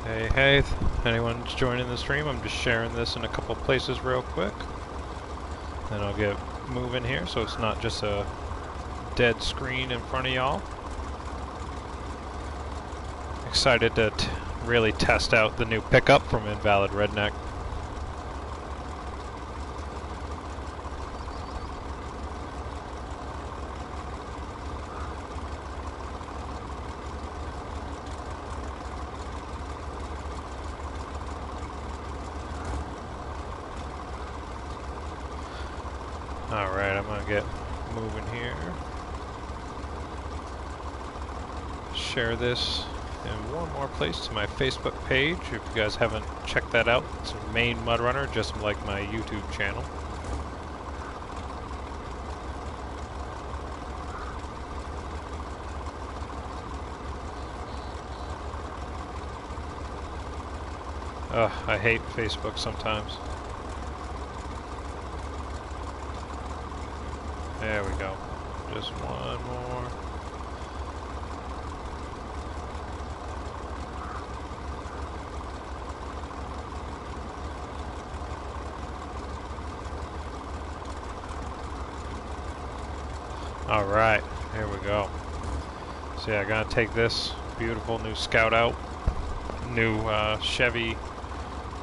Hey, if anyone's joining the stream, I'm just sharing this in a couple places real quick. Then I'll get moving here so it's not just a dead screen in front of y'all. Excited to really test out the new pickup from Invalid Redneck. Alright, I'm gonna get moving here. Share this in one more place to my Facebook page. If you guys haven't checked that out, it's Maine MudRunner, just like my YouTube channel. Ugh, I hate Facebook sometimes. There we go. Just one more. Alright, here we go. So yeah, I'm gonna take this beautiful new Scout out. New Chevy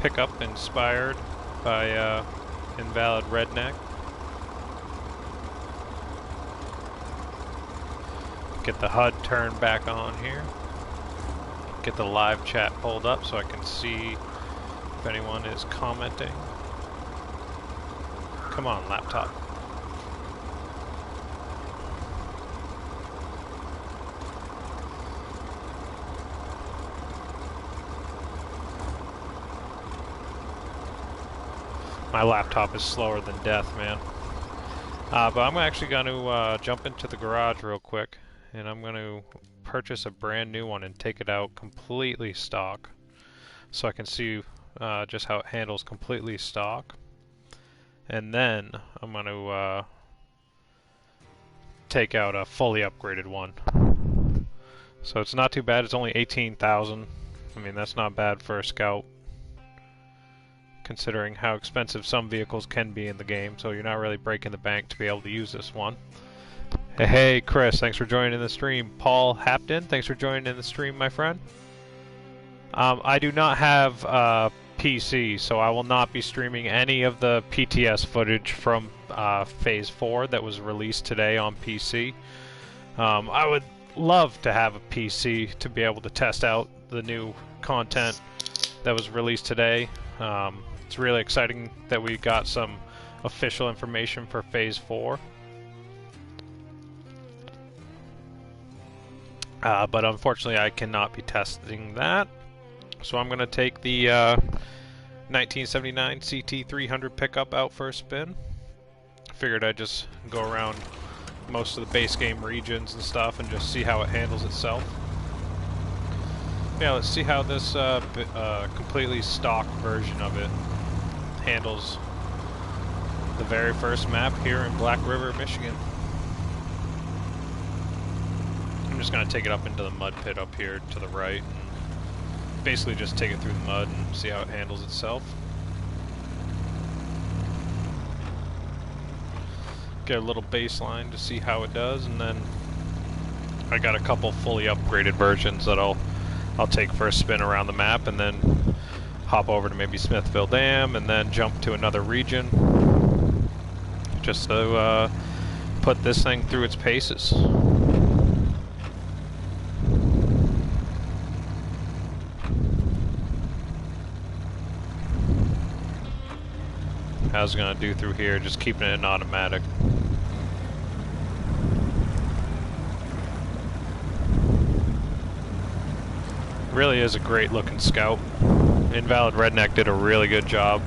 pickup inspired by Invalid Redneck. Get the HUD turned back on here. Get the live chat pulled up so I can see if anyone is commenting. Come on, laptop. My laptop is slower than death, man. But I'm actually going to jump into the garage real quick, and I'm going to purchase a brand new one and take it out completely stock, so I can see just how it handles completely stock. And then I'm going to take out a fully upgraded one. So it's not too bad. It's only 18,000. I mean, that's not bad for a Scout, considering how expensive some vehicles can be in the game, so you're not really breaking the bank to be able to use this one. Hey Chris, thanks for joining the stream. Paul Hapton, thanks for joining the stream, my friend. I do not have PC, so I will not be streaming any of the PTS footage from Phase 4 that was released today on PC. I would love to have a PC to be able to test out the new content that was released today. It's really exciting that we got some official information for Phase 4. But unfortunately I cannot be testing that. So I'm going to take the 1979 CT-300 pickup out for a spin. Figured I'd just go around most of the base game regions and stuff and just see how it handles itself. Yeah, let's see how this completely stock version of it handles the very first map here in Black River, Michigan. I'm just going to take it up into the mud pit up here to the right and basically just take it through the mud and see how it handles itself. Get a little baseline to see how it does, and then I got a couple fully upgraded versions that I'll take for a spin around the map, and then hop over to maybe Smithville Dam, and then jump to another region, just to put this thing through its paces. How's it gonna do through here? Just keeping it in automatic. Really is a great looking Scout. Invalid Redneck did a really good job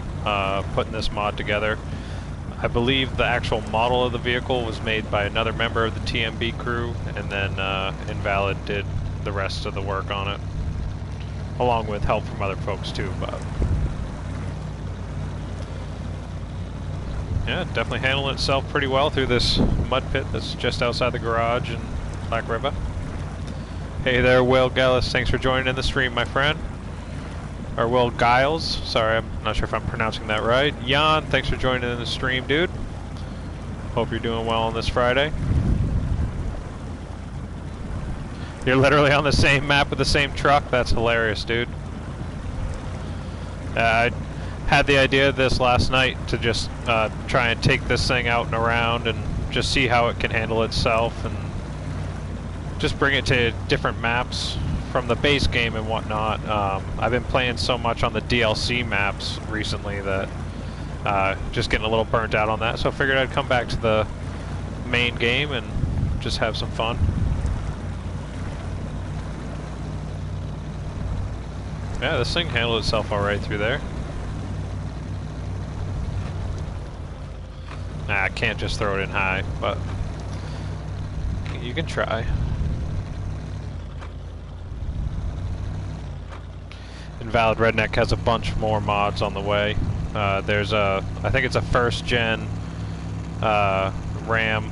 putting this mod together. I believe the actual model of the vehicle was made by another member of the TMB crew, and then Invalid did the rest of the work on it, along with help from other folks too. But yeah, definitely handling itself pretty well through this mud pit that's just outside the garage in Black River. Hey there, Will Gallus, thanks for joining in the stream, my friend. Or Will Giles. Sorry, I'm not sure if I'm pronouncing that right. Jan, thanks for joining in the stream, dude. Hope you're doing well on this Friday. You're literally on the same map with the same truck? That's hilarious, dude. I had the idea of this last night to just try and take this thing out and around and just see how it can handle itself and just bring it to different maps from the base game and whatnot. I've been playing so much on the DLC maps recently that just getting a little burnt out on that, so I figured I'd come back to the main game and just have some fun. Yeah, this thing handled itself alright through there. Nah, I can't just throw it in high, but you can try. Invalid Redneck has a bunch more mods on the way. There's I think it's a first gen Ram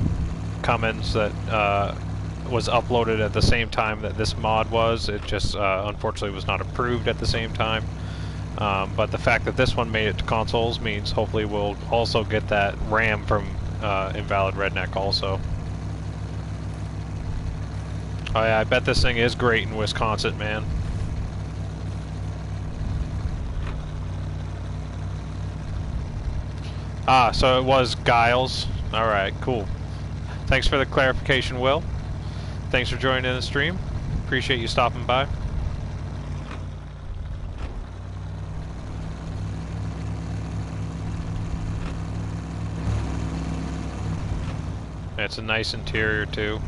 Cummins that was uploaded at the same time that this mod was. It just unfortunately was not approved at the same time. But the fact that this one made it to consoles means hopefully we'll also get that Ram from Invalid Redneck also. Oh yeah, I bet this thing is great in Wisconsin, man. Ah, so it was Giles. Alright, cool. Thanks for the clarification, Will. Thanks for joining in the stream. Appreciate you stopping by. It's a nice interior too.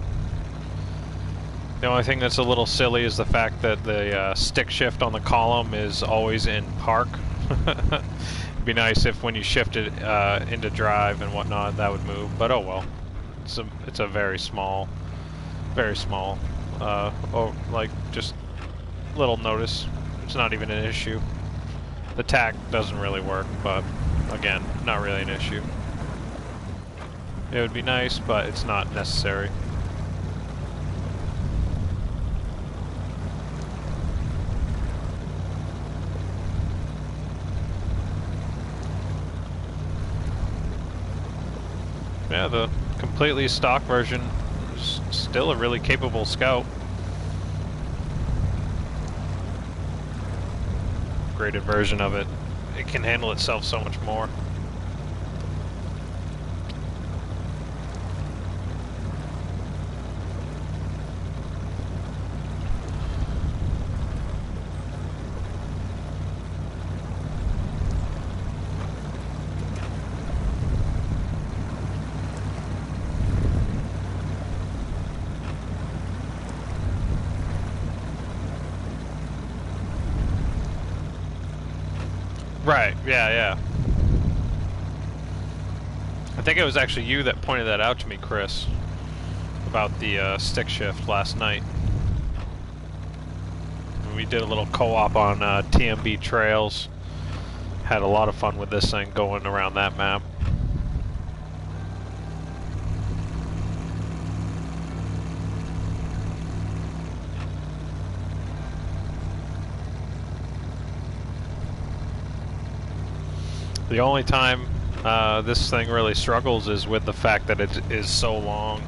The only thing that's a little silly is the fact that the stick shift on the column is always in park. It'd be nice if when you shift it into drive and whatnot that would move, but oh well. It's a very small, like just little notice. It's not even an issue. The tack doesn't really work, but again, not really an issue. It would be nice, but it's not necessary. Yeah, the completely stock version is still a really capable Scout. Upgraded version of it. It can handle itself so much more. Right, yeah. I think it was actually you that pointed that out to me, Chris, about the stick shift last night. We did a little co-op on TMB Trails. Had a lot of fun with this thing going around that map. The only time this thing really struggles is with the fact that it is so long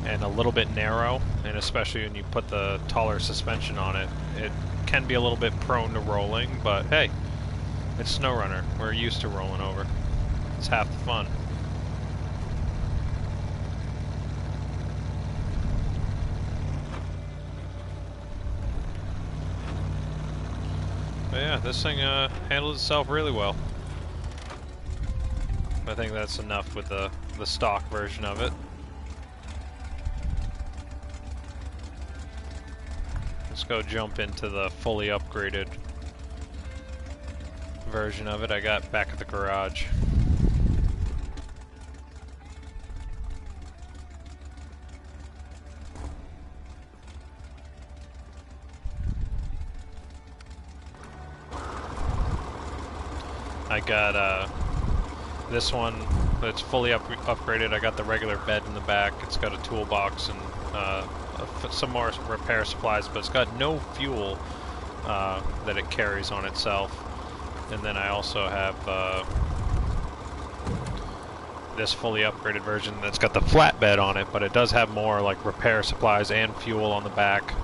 and a little bit narrow, and especially when you put the taller suspension on it, it can be a little bit prone to rolling, but hey, it's SnowRunner. We're used to rolling over. It's half the fun. But yeah, this thing handles itself really well. I think that's enough with the stock version of it. Let's go jump into the fully upgraded version of it I got back at the garage. I got this one that's fully upgraded. I got the regular bed in the back. It's got a toolbox and some more repair supplies, but it's got no fuel that it carries on itself. And then I also have this fully upgraded version that's got the flatbed on it, but it does have more like repair supplies and fuel on the back.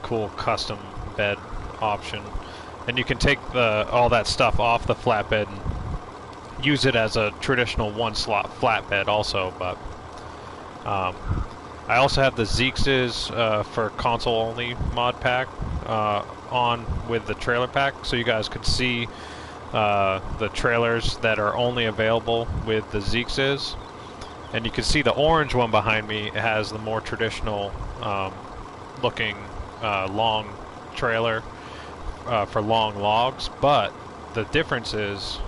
Cool custom bed option. And you can take all that stuff off the flatbed and use it as a traditional one-slot flatbed also, but I also have the Zeek's for console-only mod pack on with the trailer pack, so you guys could see the trailers that are only available with the Zeek's. And you can see the orange one behind me has the more traditional looking long trailer for long logs, but the difference is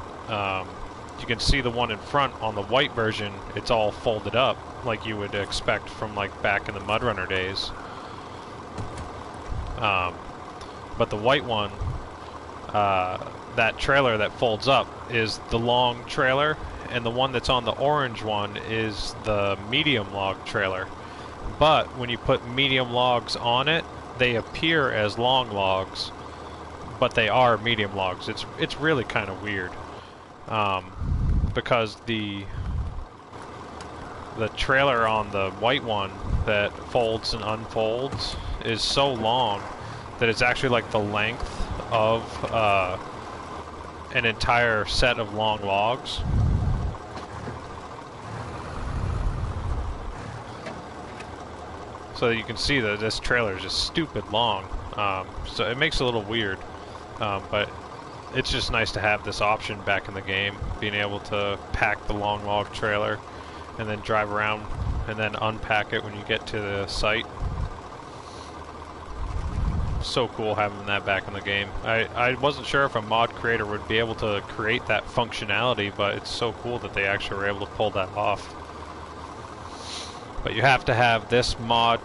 you can see the one in front on the white version, it's all folded up like you would expect from like back in the MudRunner days. But the white one, that trailer that folds up is the long trailer, and the one that's on the orange one is the medium log trailer. But when you put medium logs on it, they appear as long logs, but they are medium logs. It's really kind of weird, because the trailer on the white one that folds and unfolds is so long that it's actually like the length of an entire set of long logs. So you can see that this trailer is just stupid long. So it makes it a little weird, but it's just nice to have this option back in the game, being able to pack the long log trailer and then drive around and then unpack it when you get to the site. So cool having that back in the game. I wasn't sure if a mod creator would be able to create that functionality, but it's so cool that they actually were able to pull that off. But you have to have this mod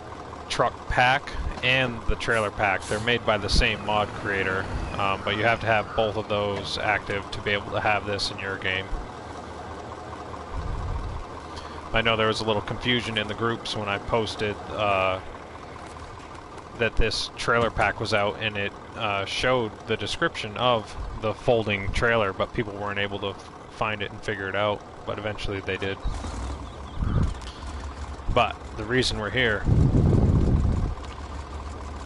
truck pack and the trailer pack. They're made by the same mod creator, but you have to have both of those active to be able to have this in your game. I know there was a little confusion in the groups when I posted that this trailer pack was out, and it showed the description of the folding trailer, but people weren't able to find it and figure it out, but eventually they did. But the reason we're here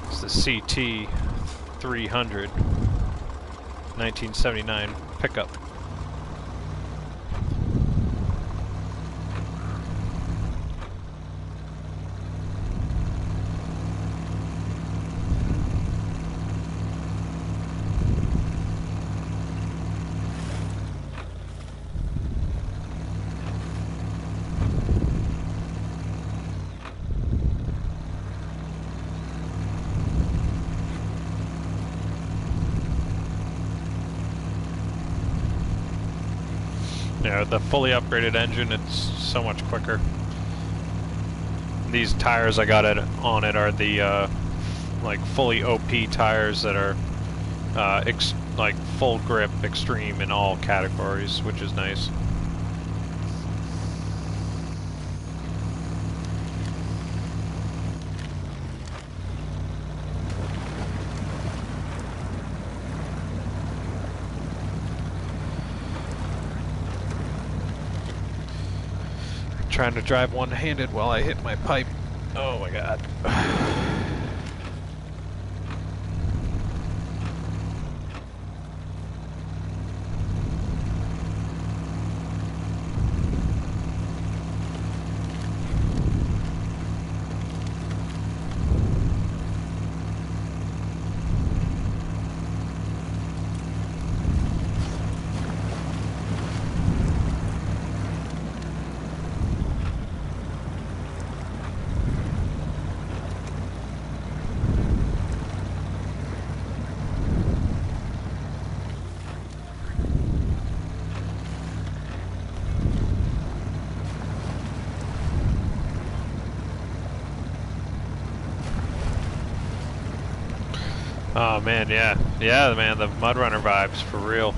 is the CT-300 1979 pickup. Yeah, the fully upgraded engine, it's so much quicker. These tires I got on it are the like fully OP tires that are like full grip extreme in all categories, which is nice. Trying to drive one-handed while I hit my pipe. Oh my god. Oh man, yeah. Yeah, man, the MudRunner vibes, for real.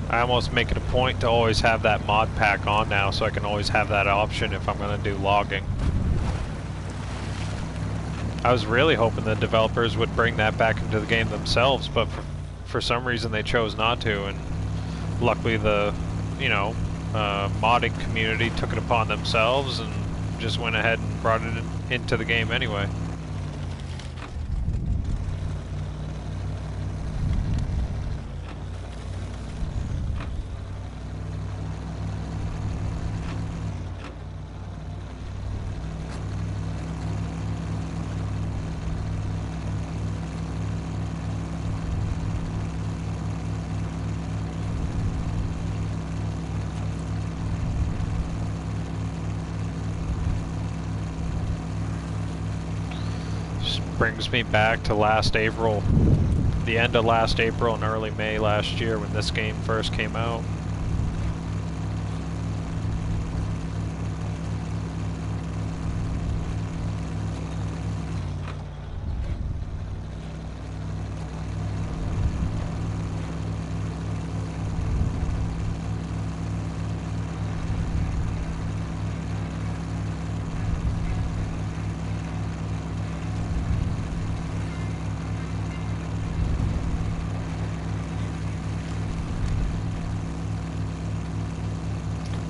I almost make it a point to always have that mod pack on now, so I can always have that option if I'm going to do logging. I was really hoping the developers would bring that back into the game themselves, but for some reason they chose not to, and luckily the, you know, modding community took it upon themselves and just went ahead and brought it into the game anyway. Brings me back to last April, the end of last April and early May last year when this game first came out.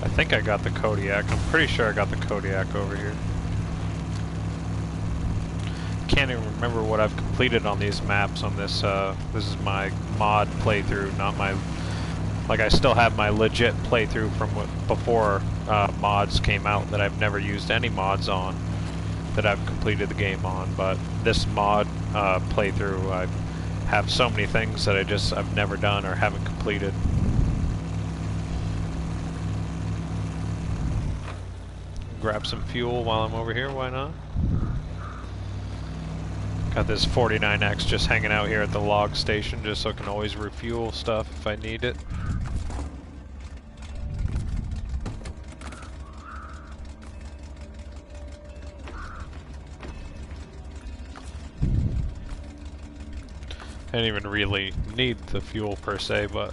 I think I got the Kodiak. I'm pretty sure I got the Kodiak over here. Can't even remember what I've completed on these maps on this. This is my mod playthrough, not my... Like, I still have my legit playthrough from before mods came out that I've never used any mods on, that I've completed the game on, but this mod playthrough, I have so many things that I've never done or haven't completed. Grab some fuel while I'm over here, why not? Got this 49X just hanging out here at the log station just so I can always refuel stuff if I need it. I didn't even really need the fuel per se, but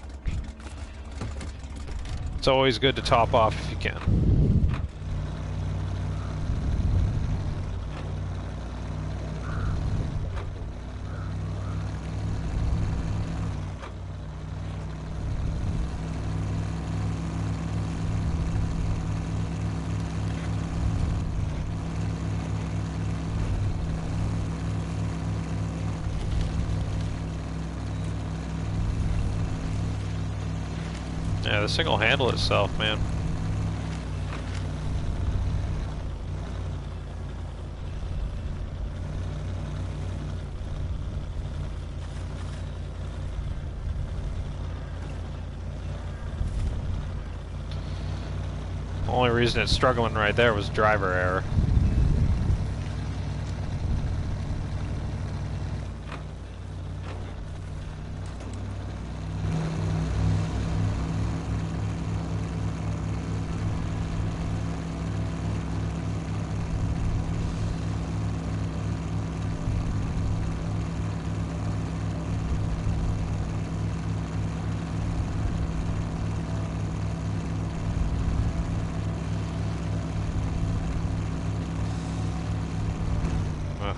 it's always good to top off if you can. Yeah, this thing will handle itself, man. The only reason it's struggling right there was driver error.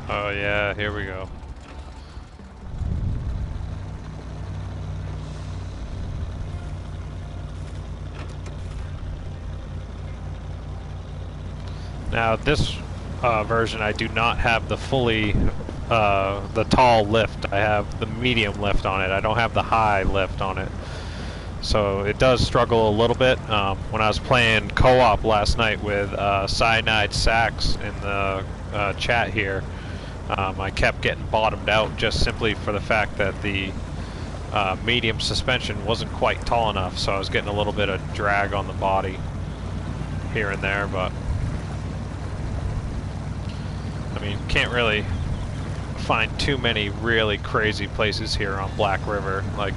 Oh yeah, here we go. Now this version I do not have the the tall lift. I have the medium lift on it. I don't have the high lift on it. So it does struggle a little bit. When I was playing co-op last night with Cyanide Sax in the chat here, I kept getting bottomed out just simply for the fact that the medium suspension wasn't quite tall enough, so I was getting a little bit of drag on the body here and there, but I mean, can't really find too many really crazy places here on Black River. Like,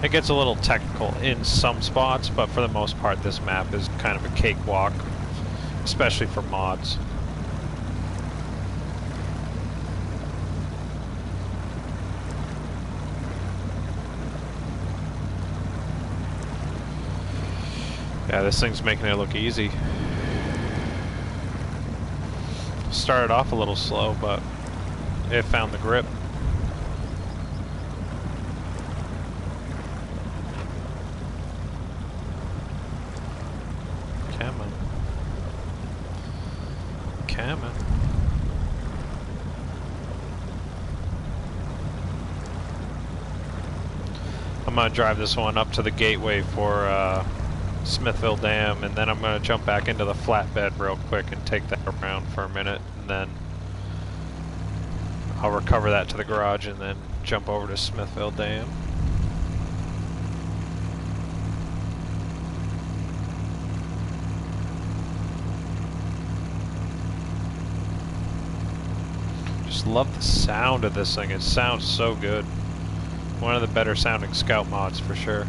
it gets a little technical in some spots, but for the most part this map is kind of a cakewalk, especially for mods. Yeah, this thing's making it look easy. Started off a little slow, but it found the grip. Come on. Come on. I'm gonna drive this one up to the gateway for Smithville Dam, and then I'm gonna jump back into the flatbed real quick and take that around for a minute, and then I'll recover that to the garage and then jump over to Smithville Dam. Just love the sound of this thing. It sounds so good. One of the better sounding Scout mods for sure.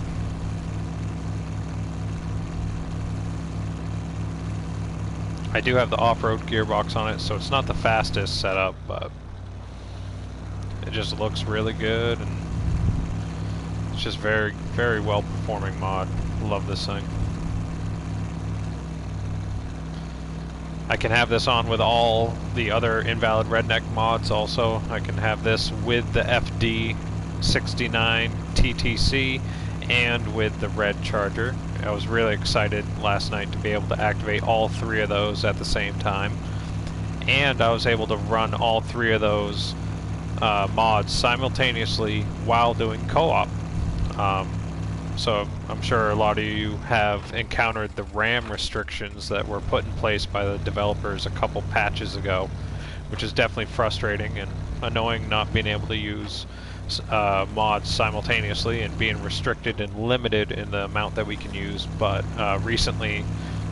I do have the off-road gearbox on it, so it's not the fastest setup, but it just looks really good, and it's just very, very well performing mod. Love this thing. I can have this on with all the other Invalid Redneck mods also. I can have this with the FD69 TTC and with the Red Charger. I was really excited last night to be able to activate all three of those at the same time. And I was able to run all three of those mods simultaneously while doing co-op. So I'm sure a lot of you have encountered the RAM restrictions that were put in place by the developers a couple patches ago, which is definitely frustrating and annoying not being able to use mods simultaneously and being restricted and limited in the amount that we can use. But recently,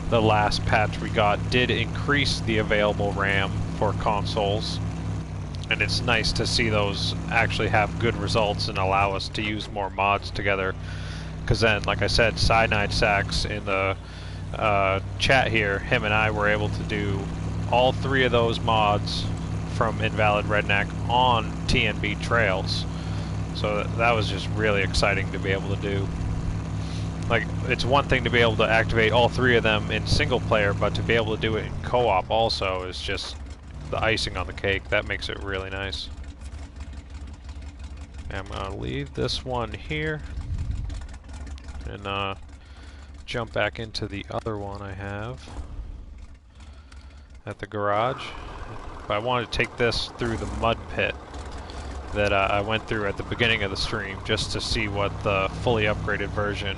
the last patch we got did increase the available RAM for consoles, and it's nice to see those actually have good results and allow us to use more mods together. Because then, like I said, Cyanide Sax in the chat here, him and I were able to do all three of those mods from Invalid Redneck on TNB trails. So that was just really exciting to be able to do. Like, it's one thing to be able to activate all three of them in single player, but to be able to do it in co-op also is just the icing on the cake. That makes it really nice. I'm gonna leave this one here and jump back into the other one I have at the garage. But I wanted to take this through the mud pit that I went through at the beginning of the stream, just to see what the fully upgraded version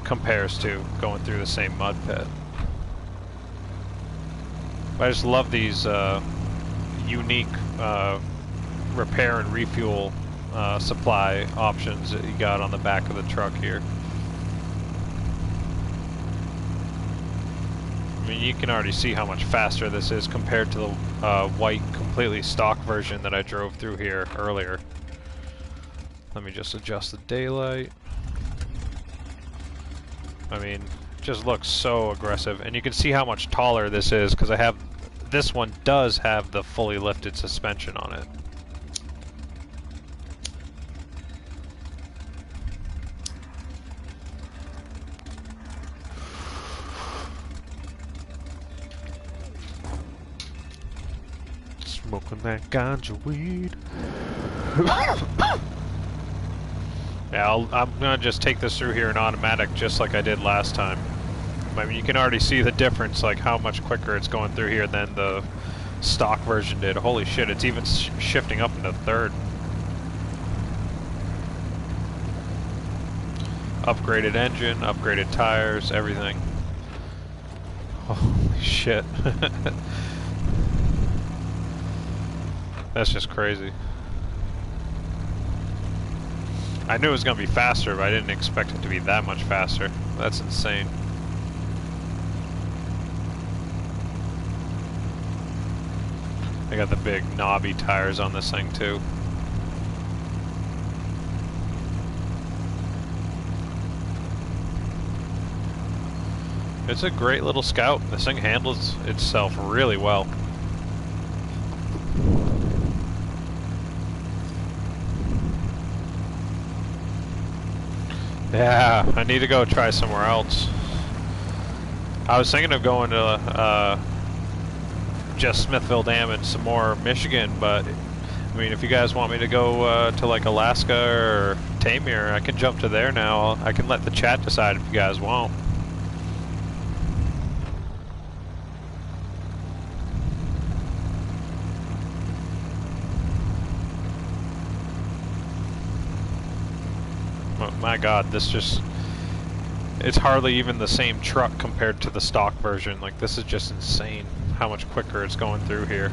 compares to going through the same mud pit. But I just love these unique repair and refuel supply options that you got on the back of the truck here. I mean, you can already see how much faster this is compared to the white, completely stock version that I drove through here earlier. Let me just adjust the daylight. I mean, it just looks so aggressive, and you can see how much taller this is because this one does have the fully lifted suspension on it. Smoking that ganja weed. Yeah, I'm gonna just take this through here in automatic, just like I did last time. I mean, you can already see the difference, like how much quicker it's going through here than the stock version did. Holy shit, it's even shifting up into third. Upgraded engine, upgraded tires, everything. Holy shit. That's just crazy. I knew it was going to be faster, but I didn't expect it to be that much faster. That's insane. I got the big knobby tires on this thing too. It's a great little Scout. This thing handles itself really well. Yeah, I need to go try somewhere else. I was thinking of going to just Smithville Dam and some more Michigan, but I mean, if you guys want me to go to like Alaska or Tamir, I can jump to there now. I can let the chat decide if you guys want. Oh my god, this just... It's hardly even the same truck compared to the stock version. Like, this is just insane how much quicker it's going through here.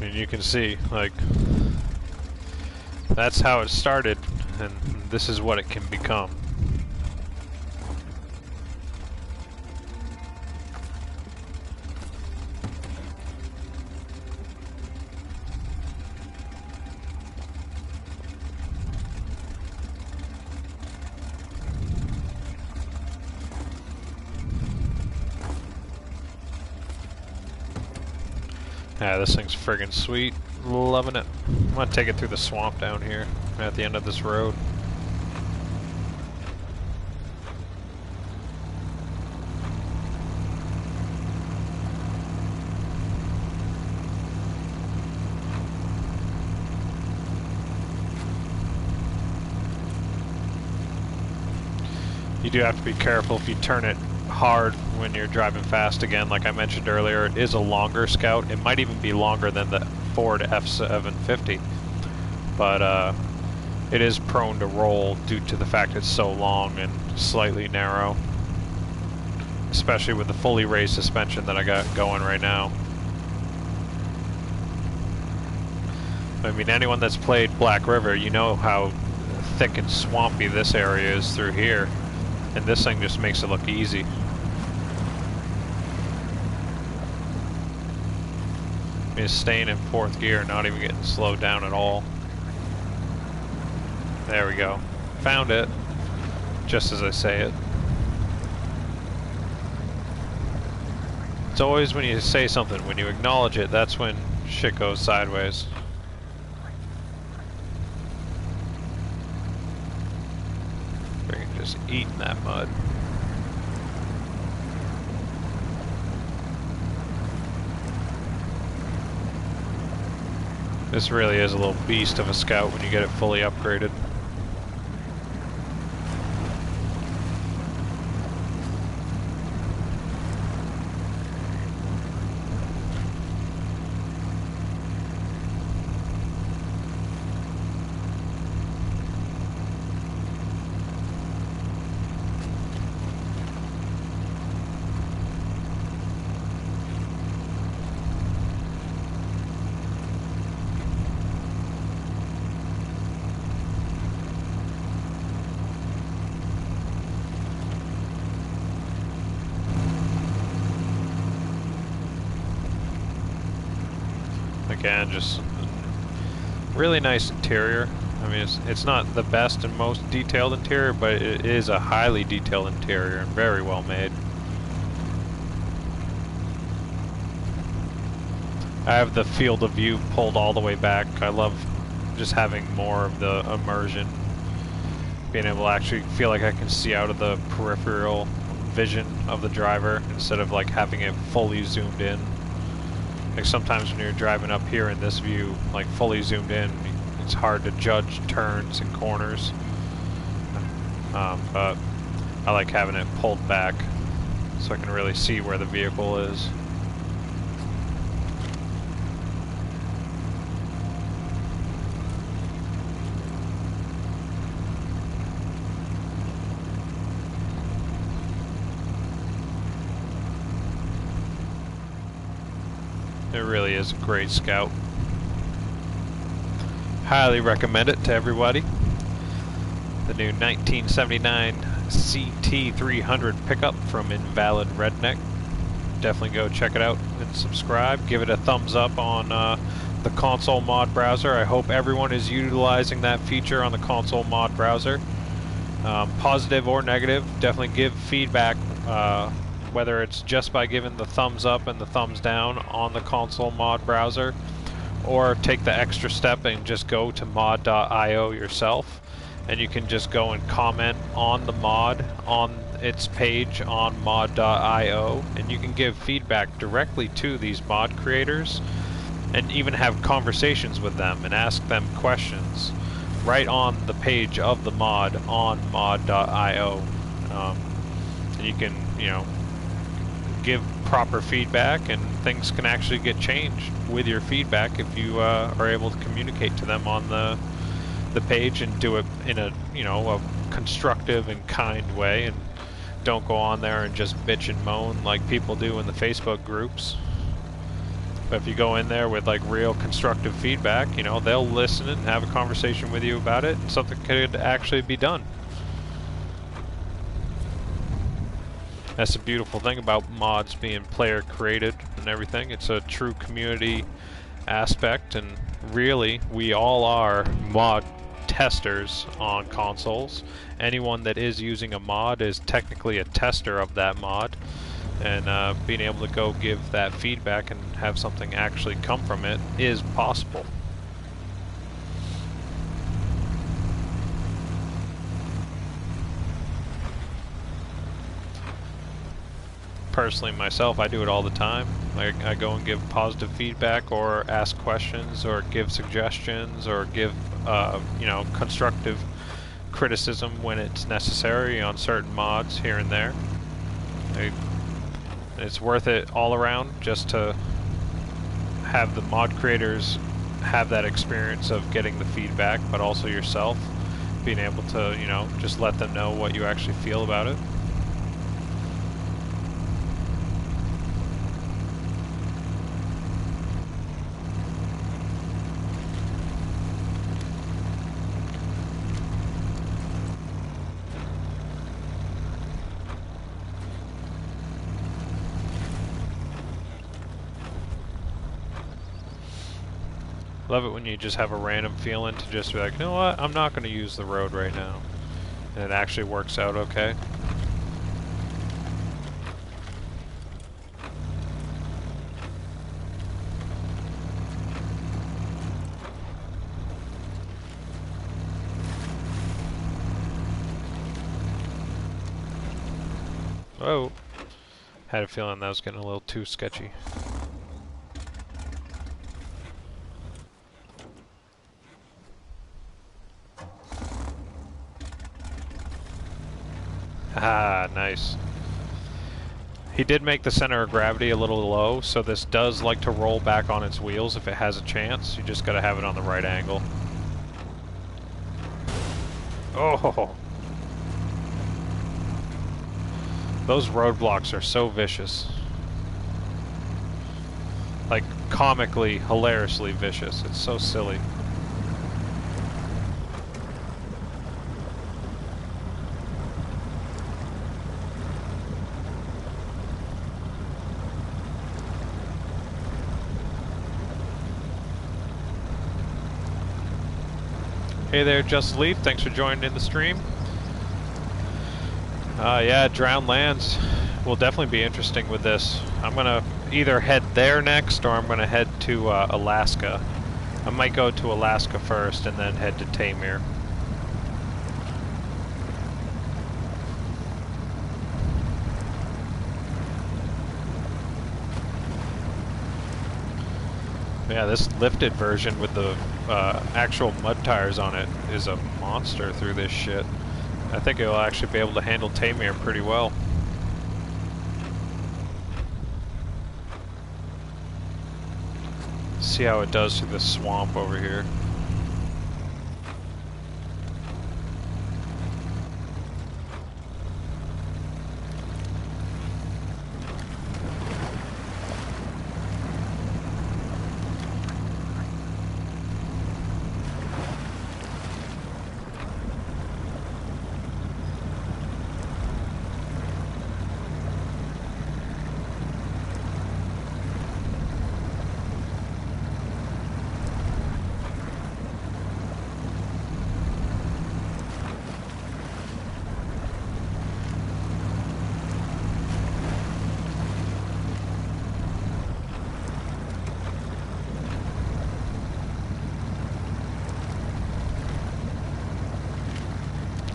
I mean, you can see, like, that's how it started, and this is what it can become. Yeah, this thing's friggin' sweet. Loving it. I'm gonna take it through the swamp down here at the end of this road. You do have to be careful if you turn it hard when you're driving fast again. Like I mentioned earlier, it is a longer Scout. It might even be longer than the Ford F750, but it is prone to roll due to the fact it's so long and slightly narrow, especially with the fully raised suspension that I got going right now. I mean, anyone that's played Black River, you know how thick and swampy this area is through here, and this thing just makes it look easy. Is staying in 4th gear, not even getting slowed down at all. There we go. Found it, just as I say it. It's always when you say something, when you acknowledge it, that's when shit goes sideways. Freaking just eating that mud. This really is a little beast of a Scout when you get it fully upgraded. Again, just really nice interior. I mean, it's not the best and most detailed interior, but it is a highly detailed interior and very well made. I have the field of view pulled all the way back. I love just having more of the immersion, being able to actually feel like I can see out of the peripheral vision of the driver instead of like having it fully zoomed in. Like sometimes when you're driving up here in this view, like fully zoomed in, it's hard to judge turns and corners. But I like having it pulled back so I can really see where the vehicle is. It really is a great Scout. Highly recommend it to everybody. The new 1979 CT-300 pickup from Invalid Redneck. Definitely go check it out and subscribe. Give it a thumbs up on the console mod browser. I hope everyone is utilizing that feature on the console mod browser. Positive or negative, definitely give feedback. Whether it's just by giving the thumbs up and the thumbs down on the console mod browser, or take the extra step and just go to mod.io yourself, and you can just go and comment on the mod on its page on mod.io, and you can give feedback directly to these mod creators and even have conversations with them and ask them questions right on the page of the mod on mod.io. And you can, you know, give proper feedback, and things can actually get changed with your feedback if you are able to communicate to them on the page and do it in a, you know, a constructive and kind way, and don't go on there and just bitch and moan like people do in the Facebook groups. But if you go in there with like real constructive feedback, you know, they'll listen and have a conversation with you about it, and something could actually be done. That's the beautiful thing about mods being player created and everything. It's a true community aspect, and really we all are mod testers on consoles. Anyone that is using a mod is technically a tester of that mod, and being able to go give that feedback and have something actually come from it is possible. Personally, myself, I do it all the time. I go and give positive feedback, or ask questions, or give suggestions, or give you know, constructive criticism when it's necessary on certain mods here and there. It's worth it all around just to have the mod creators have that experience of getting the feedback, but also yourself being able to, you know, just let them know what you actually feel about it. Love it when you just have a random feeling to just be like, you know what, I'm not going to use the road right now. And it actually works out okay. Oh, had a feeling that was getting a little too sketchy. Ah, nice. He did make the center of gravity a little low, so this does like to roll back on its wheels if it has a chance. You just gotta have it on the right angle. Oh! Those roadblocks are so vicious. Like, comically, hilariously vicious. It's so silly. Hey there, Just Leaf. Thanks for joining in the stream. Yeah, Drowned Lands will definitely be interesting with this. I'm gonna either head there next, or I'm gonna head to Alaska. I might go to Alaska first and then head to Tamir. Yeah, this lifted version with the actual mud tires on it is a monster through this shit. I think it'll actually be able to handle Tamir pretty well. See how it does through the swamp over here.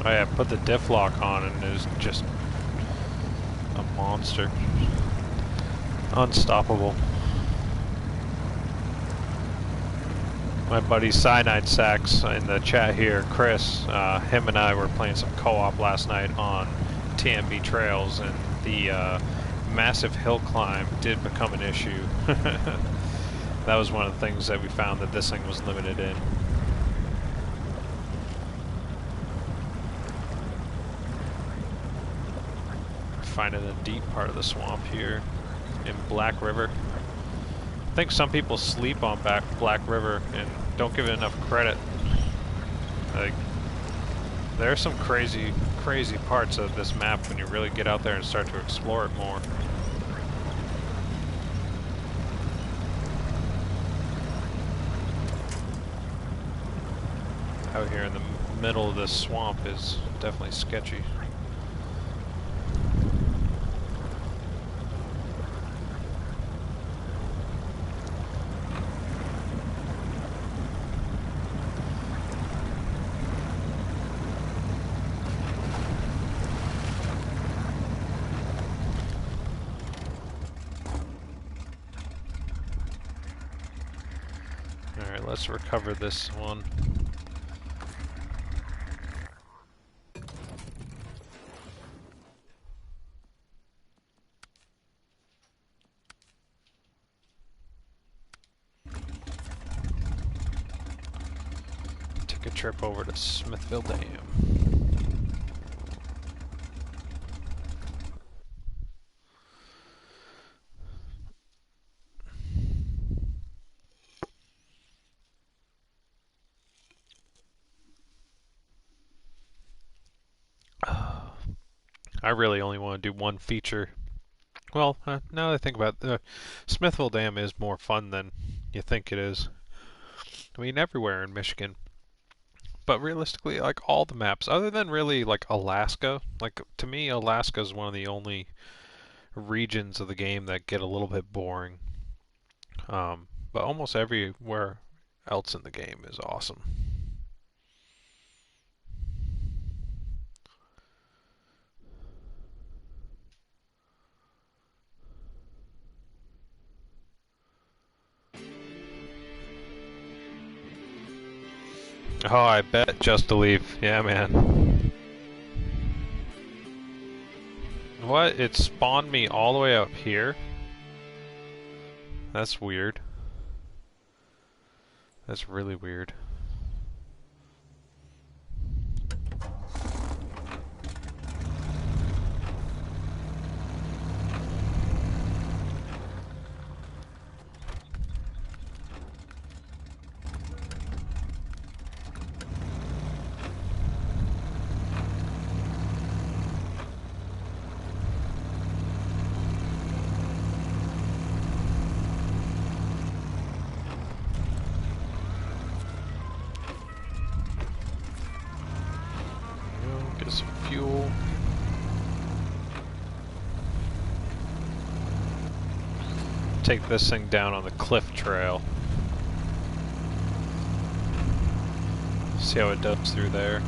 Oh yeah, put the diff lock on and it was just a monster. Unstoppable. My buddy Cyanide Sax in the chat here, Chris, him and I were playing some co-op last night on TMB trails, and the massive hill climb did become an issue. That was one of the things that we found that this thing was limited in. Finding a deep part of the swamp here in Black River. I think some people sleep on Black River and don't give it enough credit. Like, there are some crazy parts of this map when you really get out there and start to explore it more. Out here in the middle of this swamp is definitely sketchy. Alright, let's recover this one. Take a trip over to Smithville Dam. I really only want to do one feature. Well, now that I think about it, Smithville Dam is more fun than you think it is. I mean, everywhere in Michigan. But realistically, like all the maps, other than really like Alaska, like to me, Alaska is one of the only regions of the game that get a little bit boring. But almost everywhere else in the game is awesome. Oh, I bet Just to Leave. Yeah, man. What? It spawned me all the way up here? That's weird. That's really weird. Get some fuel. Take this thing down on the cliff trail. See how it does through there.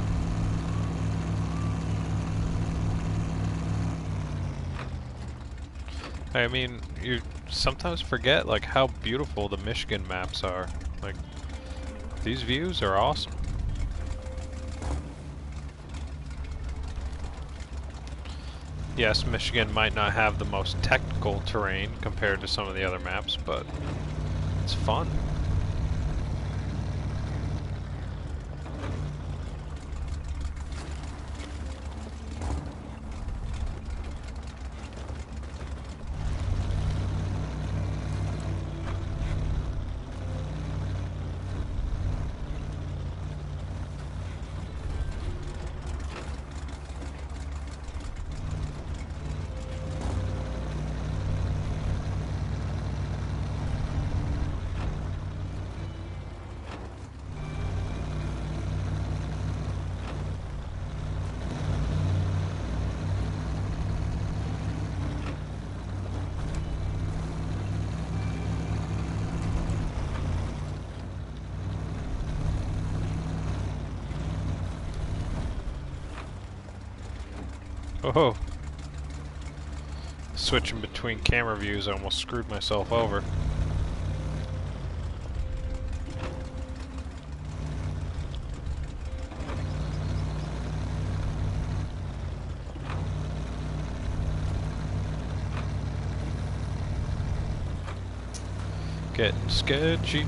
I mean, you sometimes forget like how beautiful the Michigan maps are. Like, these views are awesome. Yes, Michigan might not have the most technical terrain compared to some of the other maps, but it's fun. Oh, switching between camera views, I almost screwed myself over. Getting sketchy.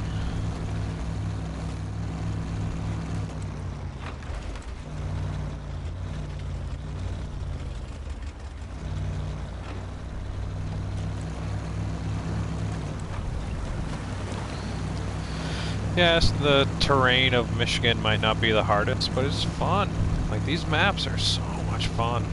Yes, the terrain of Michigan might not be the hardest, but it's fun. Like, these maps are so much fun.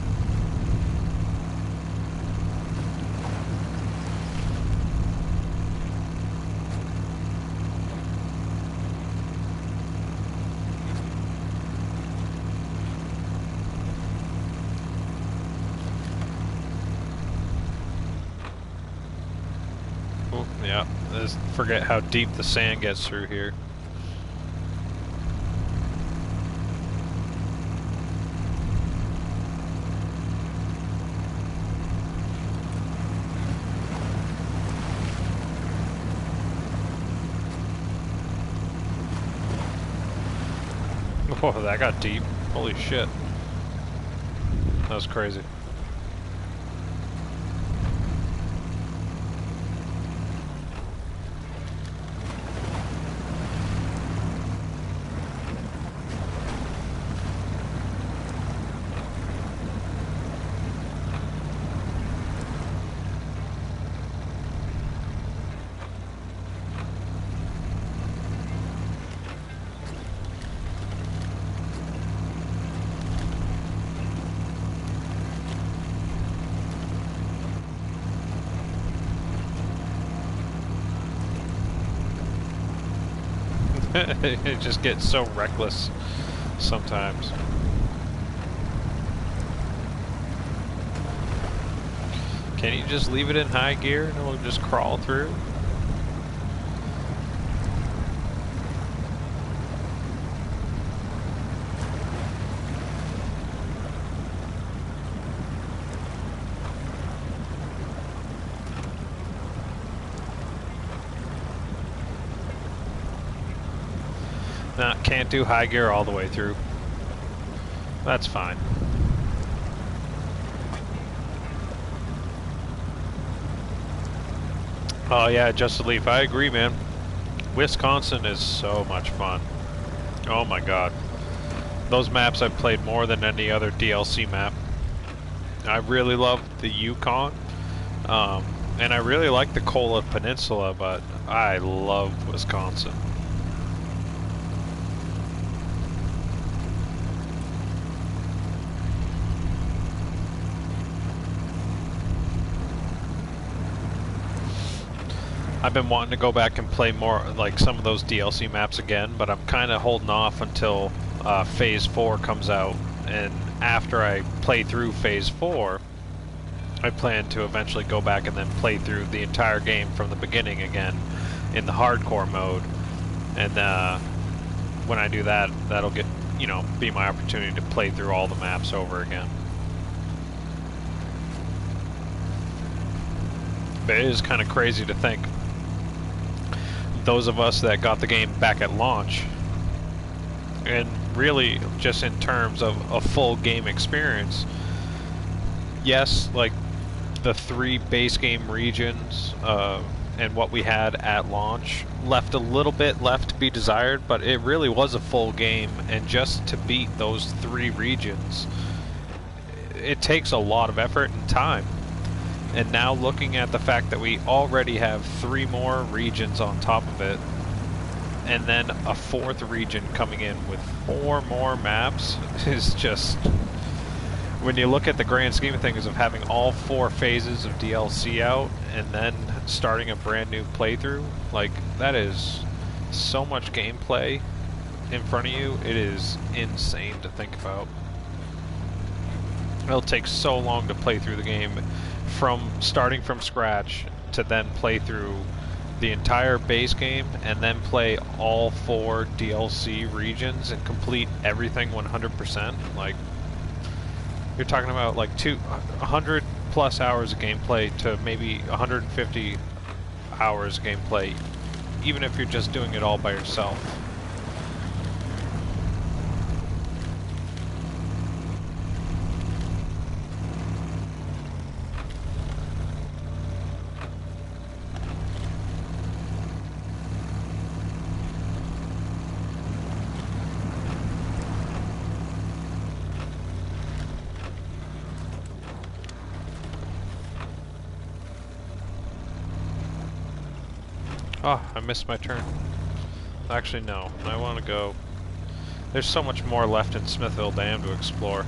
Oh, yeah, forget how deep the sand gets through here. Whoa, that got deep. Holy shit. That was crazy. It just gets so reckless sometimes. Can you just leave it in high gear and it'll just crawl through? Nah, can't do high gear all the way through. That's fine. Oh yeah, Justin Leaf, I agree, man. Wisconsin is so much fun. Oh my god. Those maps I've played more than any other DLC map. I really love the Yukon. And I really like the Kola Peninsula, but I love Wisconsin. I've been wanting to go back and play more, like some of those DLC maps again, but I'm kind of holding off until Phase 4 comes out, and after I play through Phase 4, I plan to eventually go back and then play through the entire game from the beginning again in the hardcore mode, and when I do that, that'll get, you know, be my opportunity to play through all the maps over again. But it is kind of crazy to think those of us that got the game back at launch, and really just in terms of a full game experience, yes, like the 3 base game regions and what we had at launch left a little bit left to be desired, but it really was a full game, and just to beat those 3 regions, it takes a lot of effort and time. And now looking at the fact that we already have 3 more regions on top of it, and then a 4th region coming in with 4 more maps, is just, when you look at the grand scheme of things of having all 4 phases of DLC out and then starting a brand new playthrough, like, that is so much gameplay in front of you. It is insane to think about. It'll take so long to play through the game, from starting from scratch to then play through the entire base game and then play all 4 DLC regions and complete everything 100%. Like, You're talking about like 100 plus hours of gameplay to maybe 150 hours gameplay, even if you're just doing it all by yourself. Oh, I missed my turn. Actually, no. I want to go... There's so much more left in Smithville Dam to explore.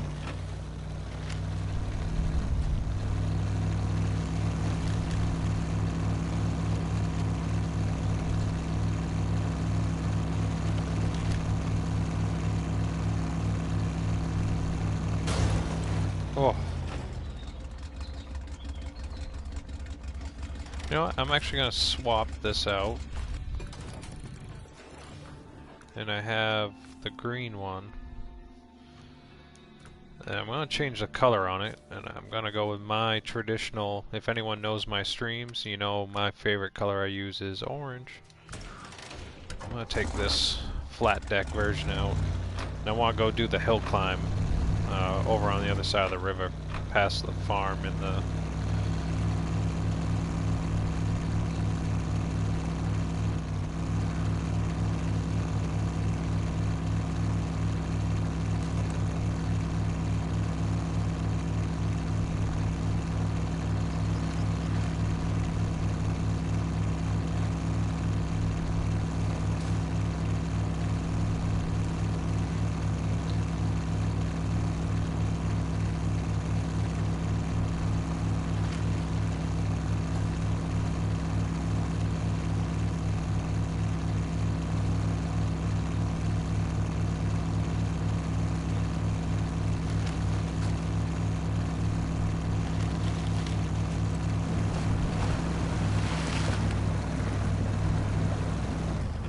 Oh. You know what? I'm actually going to swap this out. And I have the green one. And I'm going to change the color on it. And I'm going to go with my traditional... If anyone knows my streams, you know my favorite color I use is orange. I'm going to take this flat deck version out. And I want to go do the hill climb over on the other side of the river, past the farm and the...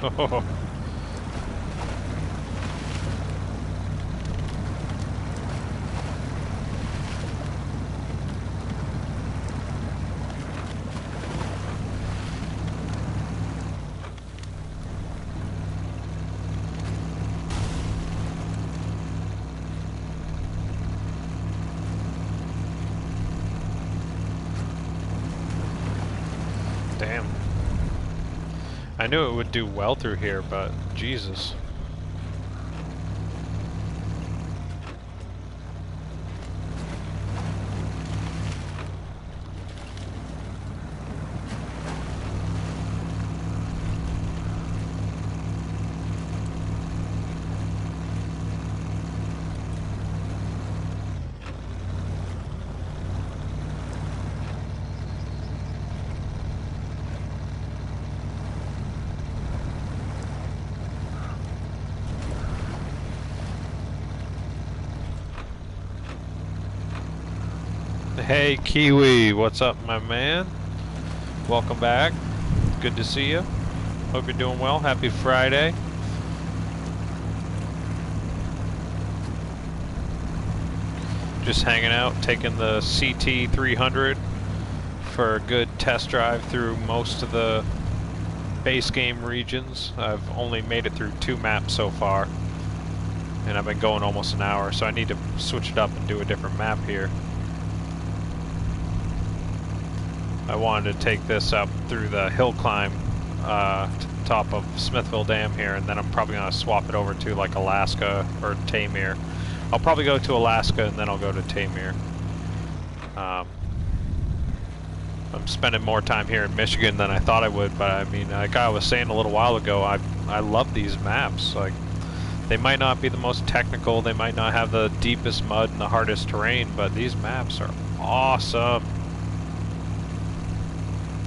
Oh. Damn. I knew it would do well through here, but Jesus. Hey Kiwi, what's up my man? Welcome back. Good to see you. Hope you're doing well. Happy Friday. Just hanging out, taking the CT-300 for a good test drive through most of the base game regions. I've only made it through 2 maps so far, and I've been going almost an hour, so I need to switch it up and do a different map here. I wanted to take this up through the hill climb to the top of Smithville Dam here, and then I'm probably going to swap it over to like Alaska or Tamir. I'll probably go to Alaska and then I'll go to Tamir. I'm spending more time here in Michigan than I thought I would, but I mean, like I was saying a little while ago, I love these maps. Like, they might not be the most technical, they might not have the deepest mud and the hardest terrain, but these maps are awesome.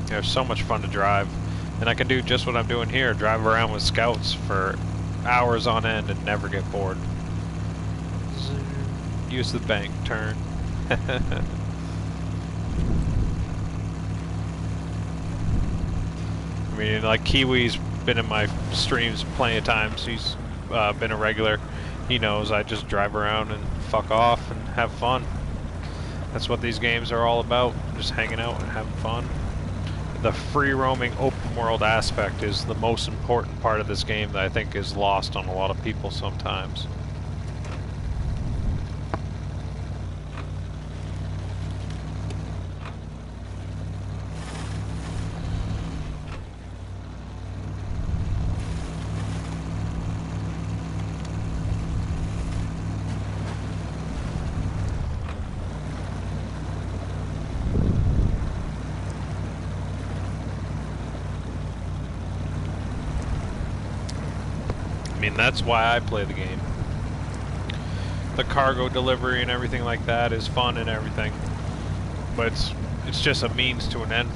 They're so much fun to drive, and I can do just what I'm doing here, drive around with scouts for hours on end and never get bored. Use the bank turn. I mean, like, Kiwi's been in my streams plenty of times. He's been a regular. He knows I just drive around and fuck off and have fun. That's what these games are all about, just hanging out and having fun. The free-roaming open world aspect is the most important part of this game that I think is lost on a lot of people sometimes. I mean, that's why I play the game. The cargo delivery and everything like that is fun and everything, but it's just a means to an end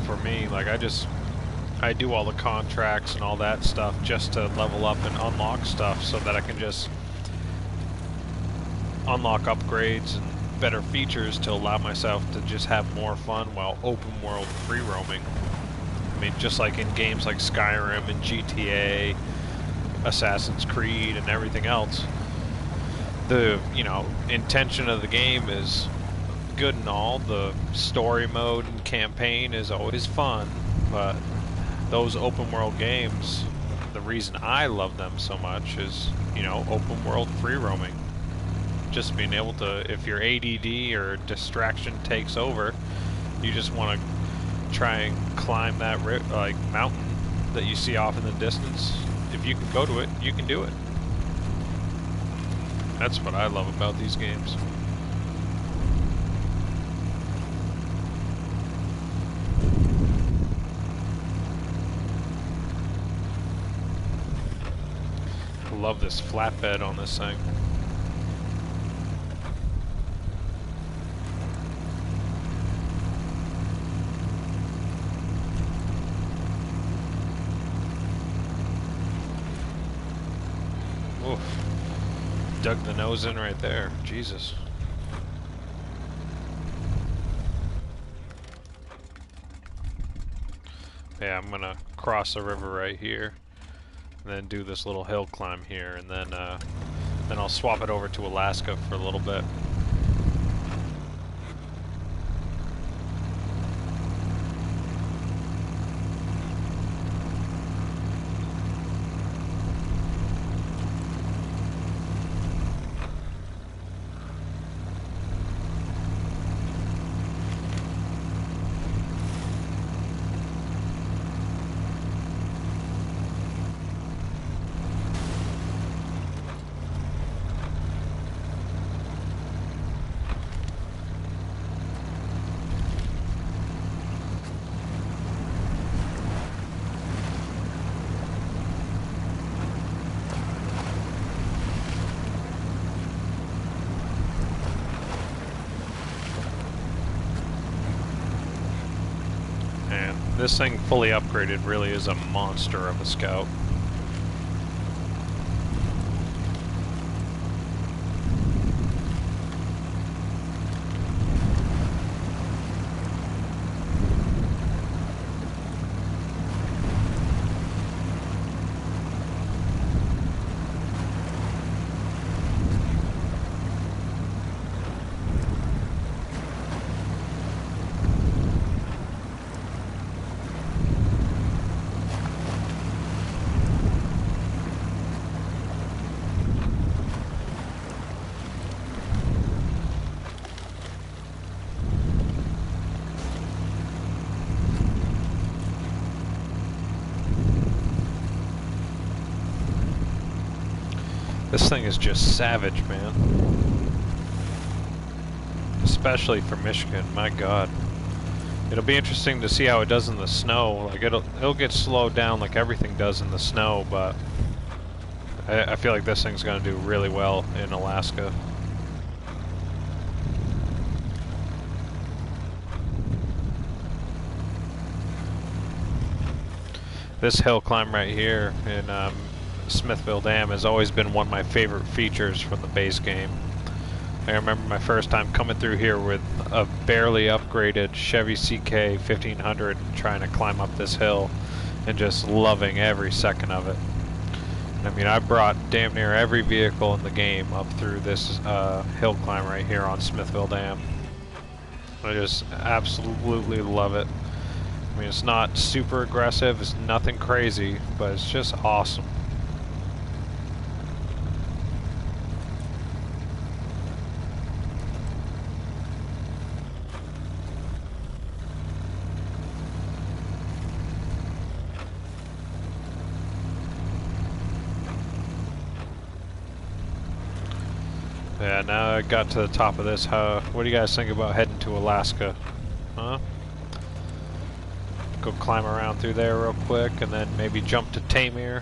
for me. Like, I do all the contracts and all that stuff just to level up and unlock stuff so that I can just unlock upgrades and better features to allow myself to just have more fun while open world free roaming. I mean, just like in games like Skyrim and GTA, Assassin's Creed and everything else, the, you know, intention of the game is good and all. The story mode and campaign is always fun, but those open world games, the reason I love them so much is, you know, open world free roaming. Just being able to, if your ADD or distraction takes over, you just want to try and climb that like mountain that you see off in the distance. If you can go to it, you can do it. That's what I love about these games. I love this flatbed on this thing. Oof. Dug the nose in right there. Jesus. Yeah, I'm gonna cross the river right here, and then do this little hill climb here, and then I'll swap it over to Alaska for a little bit. This thing fully upgraded really is a monster of a scout. This thing is just savage, man. Especially for Michigan, my god. It'll be interesting to see how it does in the snow. Like it'll get slowed down like everything does in the snow, but I feel like this thing's gonna do really well in Alaska. This hill climb right here in Smithville Dam has always been one of my favorite features from the base game. I remember my first time coming through here with a barely upgraded Chevy CK 1500 trying to climb up this hill and just loving every second of it. I mean, I brought damn near every vehicle in the game up through this hill climb right here on Smithville Dam. I just absolutely love it. I mean, it's not super aggressive, it's nothing crazy, but it's just awesome. Yeah, now I got to the top of this. What do you guys think about heading to Alaska? Huh? Go climb around through there real quick and then maybe jump to Tamir.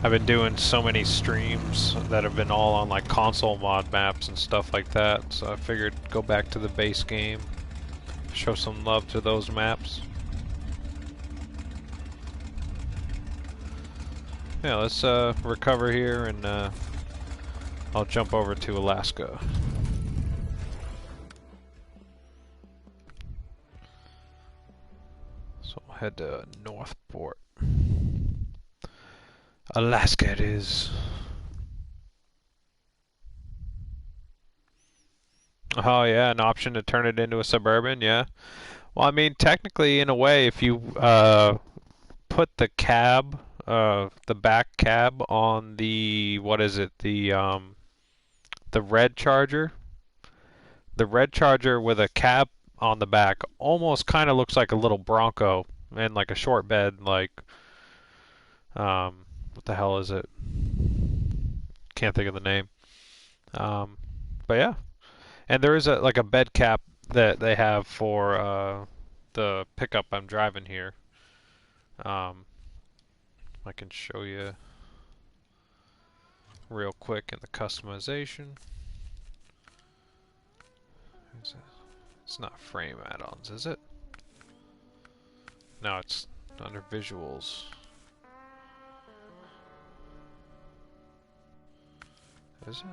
I've been doing so many streams that have been all on like console mod maps and stuff like that, so I figured go back to the base game, show some love to those maps. Yeah, let's recover here and I'll jump over to Alaska. So I'll head to Northport. Alaska it is. Oh yeah, an option to turn it into a Suburban, yeah. Well, I mean, technically, in a way, if you put the cab, the back cab on the, what is it, the red Charger? The red Charger with a cab on the back almost kind of looks like a little Bronco and like a short bed, like, what the hell is it? Can't think of the name. But yeah. And there is like a bed cap that they have for the pickup I'm driving here. I can show you real quick in the customization. It's not frame add-ons, is it? No, it's under visuals. Is it?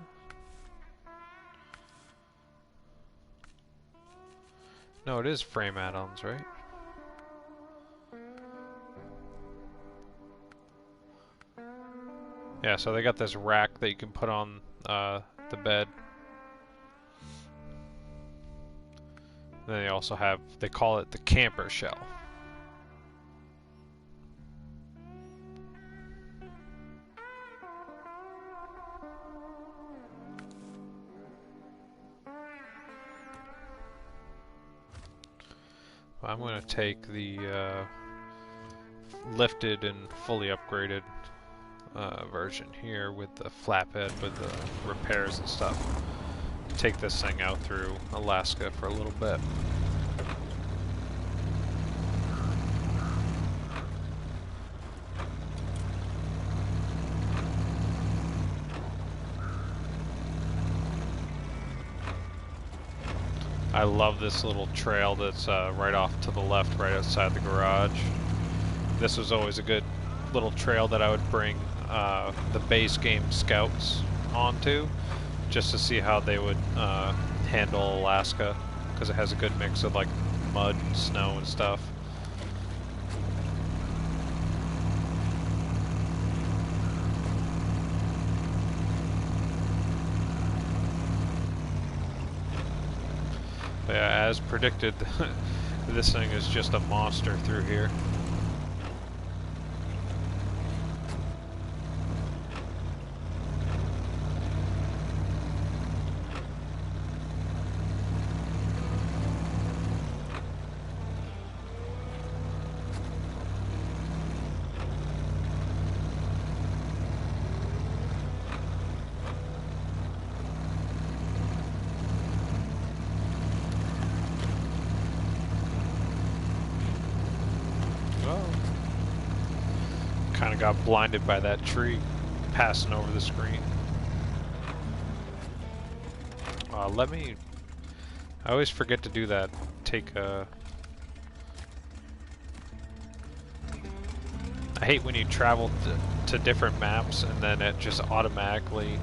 No, it is frame add-ons, right? Yeah, so they got this rack that you can put on the bed. Then they also have, they call it the camper shell. I'm going to take the lifted and fully upgraded version here with the flatbed with the repairs and stuff. Take this thing out through Alaska for a little bit. I love this little trail that's right off to the left, right outside the garage. This was always a good little trail that I would bring the base game scouts onto, just to see how they would handle Alaska, because it has a good mix of like mud and snow and stuff. But yeah, as predicted, this thing is just a monster through here. Kind of got blinded by that tree passing over the screen. I always forget to do that. I hate when you travel to different maps and then it just automatically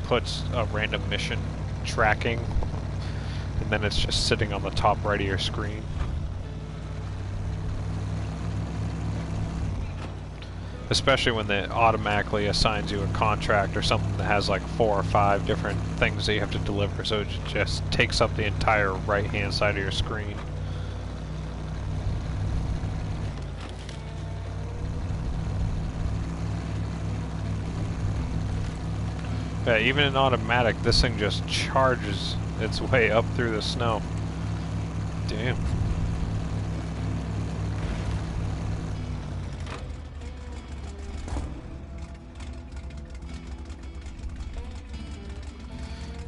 puts a random mission tracking, and then it's just sitting on the top right of your screen. Especially when it automatically assigns you a contract or something that has like 4 or 5 different things that you have to deliver, so it just takes up the entire right-hand side of your screen. Yeah, even in automatic, this thing just charges its way up through the snow. Damn.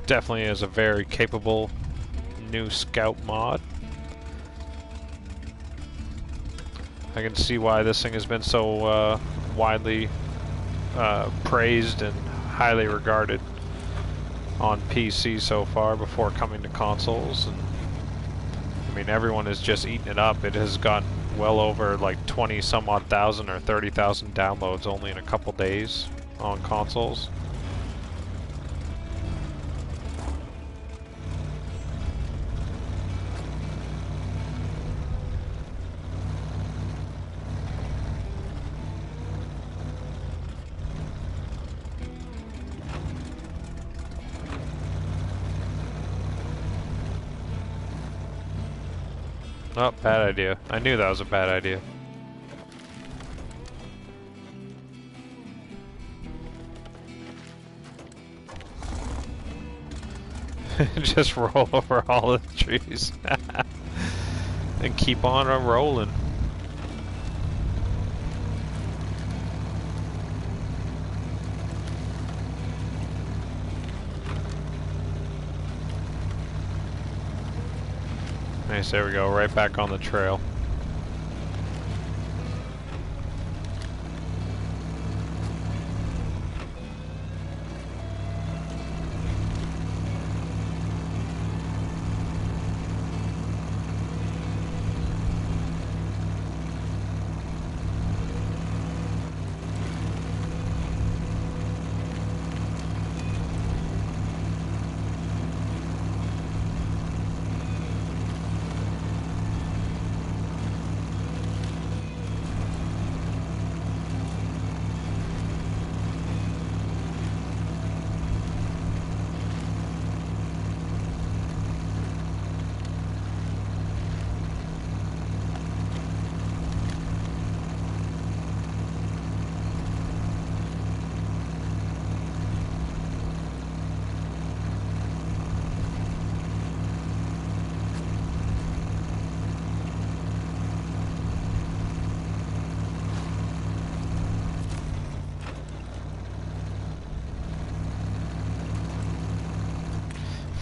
Definitely is a very capable new scout mod. I can see why this thing has been so widely praised and highly regarded on PC so far before coming to consoles. And I mean, everyone is just eating it up. It has gotten well over like 20 some odd thousand or 30,000 downloads only in a couple days on consoles. Oh, bad idea. I knew that was a bad idea. Just roll over all the trees. And keep on rolling. Nice, there we go, right back on the trail.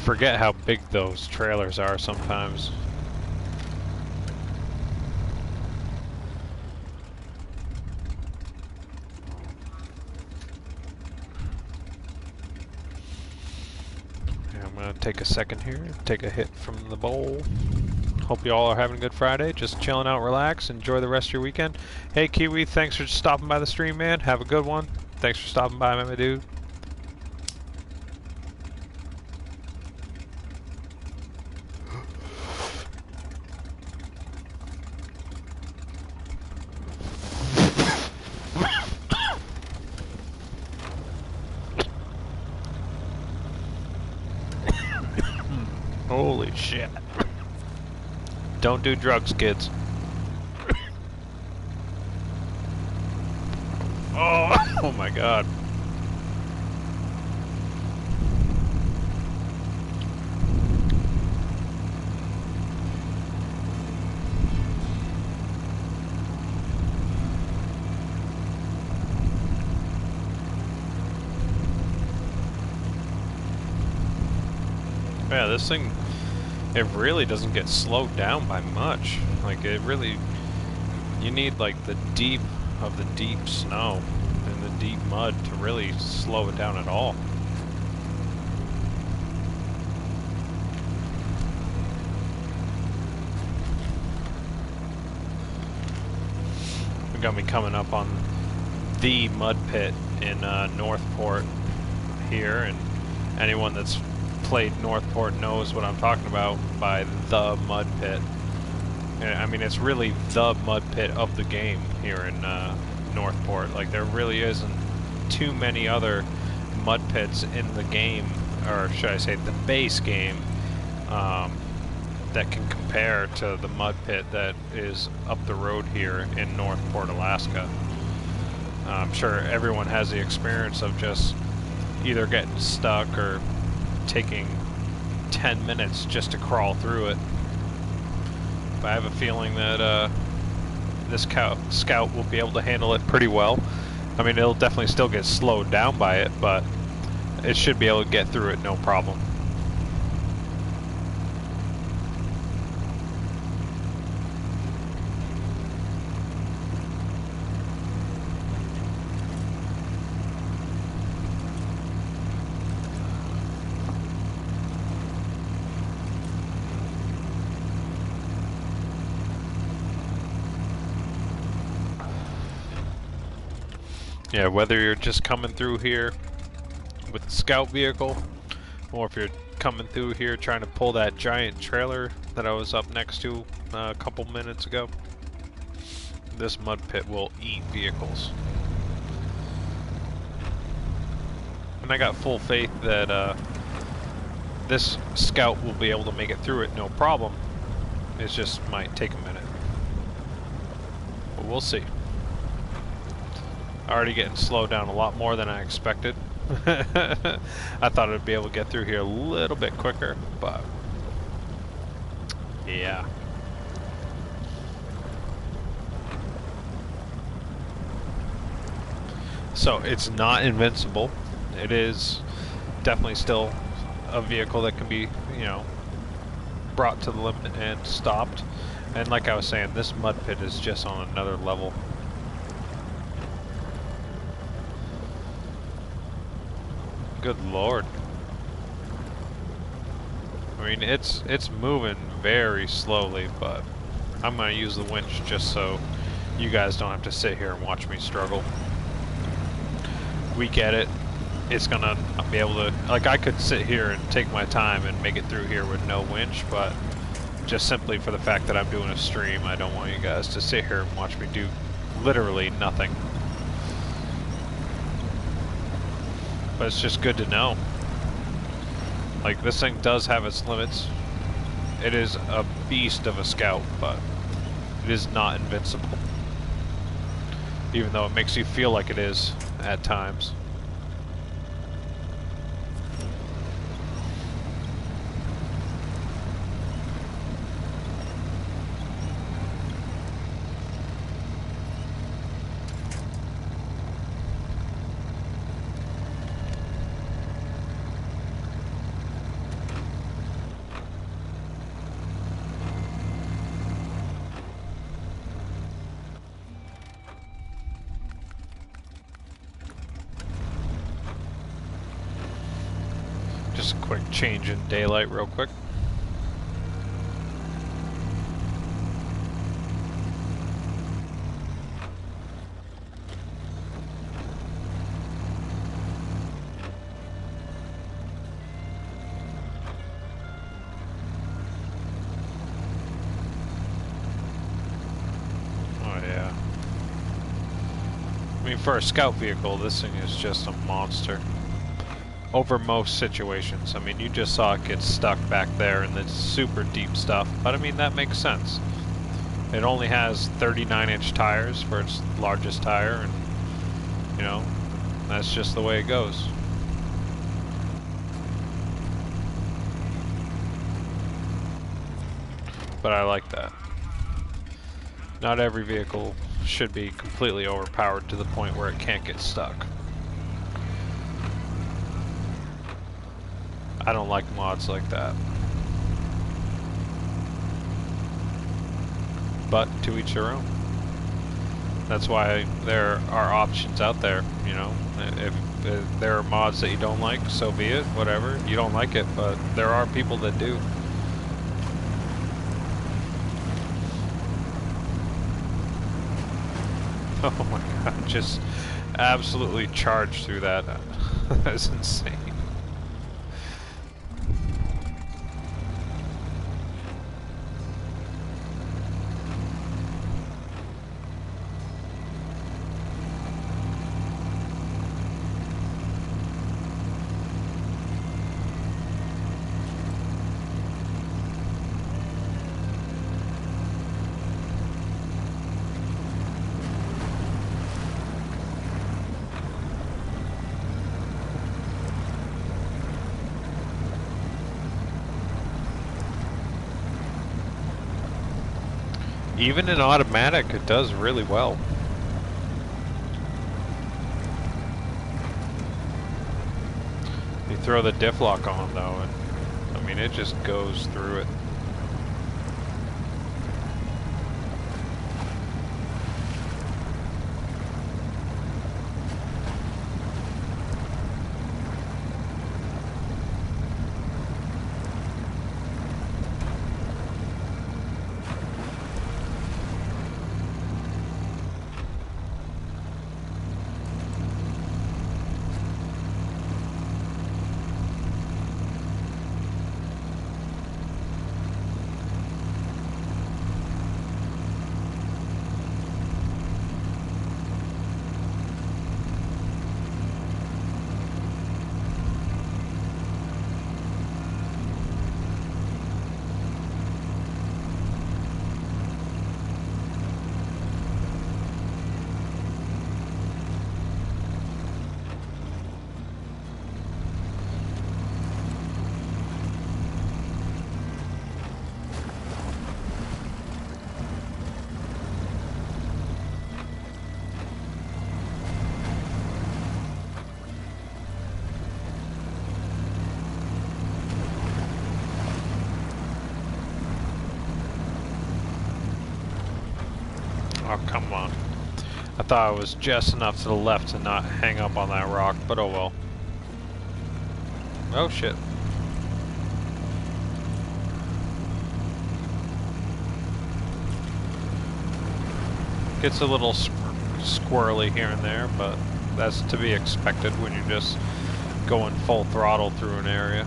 Forget how big those trailers are sometimes. Yeah, I'm gonna take a second here, take a hit from the bowl. Hope you all are having a good Friday, just chilling out, relax, enjoy the rest of your weekend. Hey Kiwi, thanks for stopping by the stream, man. Have a good one. Thanks for stopping by, my dude. Holy shit. Don't do drugs, kids. Oh my god. Yeah, this thing, it really doesn't get slowed down by much. Like, it really, you need like the deep of the deep snow and the deep mud to really slow it down at all. We got me coming up on the mud pit in Northport here, and anyone that's played Northport knows what I'm talking about by the mud pit. I mean, it's really the mud pit of the game here in Northport. Like, there really isn't too many other mud pits in the game, or should I say the base game, that can compare to the mud pit that is up the road here in Northport, Alaska. I'm sure everyone has the experience of just either getting stuck or taking 10 minutes just to crawl through it. But I have a feeling that this Scout will be able to handle it pretty well. I mean, it'll definitely still get slowed down by it, but it should be able to get through it no problem. Yeah, whether you're just coming through here with the Scout vehicle, or if you're coming through here trying to pull that giant trailer that I was up next to a couple minutes ago, this mud pit will eat vehicles. And I got full faith that this Scout will be able to make it through it no problem. It just might take a minute. But we'll see. Already getting slowed down a lot more than I expected. I thought I'd be able to get through here a little bit quicker, but yeah. So it's not invincible. It is definitely still a vehicle that can be, you know, brought to the limit and stopped. And like I was saying, this mud pit is just on another level. Good Lord. I mean, it's moving very slowly, but I'm gonna use the winch just so you guys don't have to sit here and watch me struggle. We get it. It's gonna be able to, like, I could sit here and take my time and make it through here with no winch, but just simply for the fact that I'm doing a stream, I don't want you guys to sit here and watch me do literally nothing. But it's just good to know. Like, this thing does have its limits. It is a beast of a Scout, but it is not invincible. Even though it makes you feel like it is at times. Just a quick change in daylight real quick. Oh yeah. I mean, for a Scout vehicle, this thing is just a monster. Over most situations. I mean, you just saw it get stuck back there in the super deep stuff, but I mean, that makes sense. It only has 39-inch tires for its largest tire, and, you know, that's just the way it goes. But I like that. Not every vehicle should be completely overpowered to the point where it can't get stuck. I don't like mods like that. But to each their own. That's why there are options out there, you know. If there are mods that you don't like, so be it, whatever. You don't like it, but there are people that do. Oh my god, just absolutely charged through that. That's insane. Even in automatic, it does really well. You throw the diff lock on though, and I mean it just goes through it. Oh, come on. I thought I was just enough to the left to not hang up on that rock, but oh well. Oh shit. Gets a little squirrely here and there, but that's to be expected when you're just going full throttle through an area.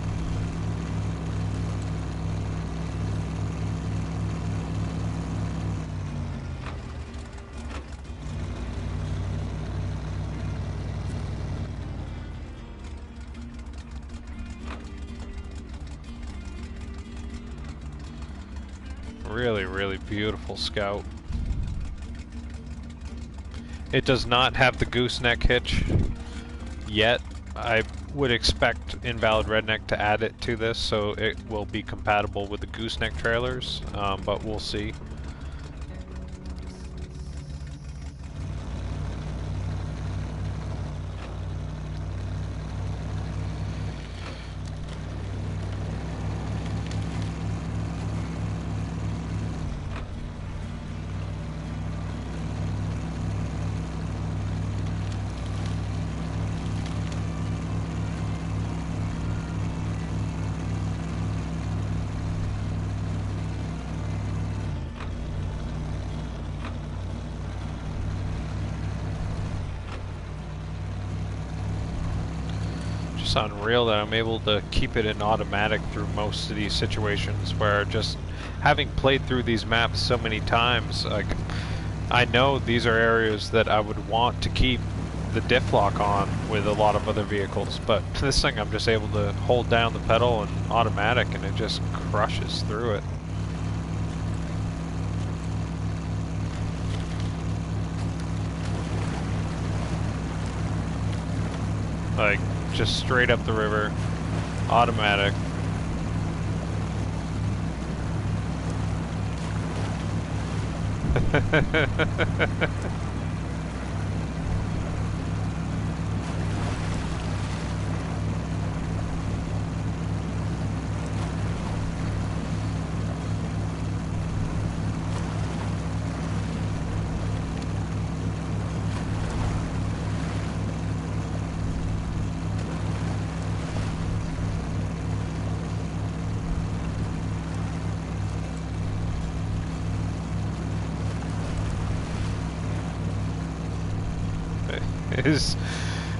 Really, really beautiful Scout. It does not have the gooseneck hitch yet. I would expect Invalid Redneck to add it to this, so it will be compatible with the gooseneck trailers, but we'll see. Just unreal that I'm able to keep it in automatic through most of these situations where just having played through these maps so many times, like I know these are areas that I would want to keep the diff lock on with a lot of other vehicles, but this thing I'm just able to hold down the pedal and automatic and it just crushes through it. Like, just straight up the river, automatic.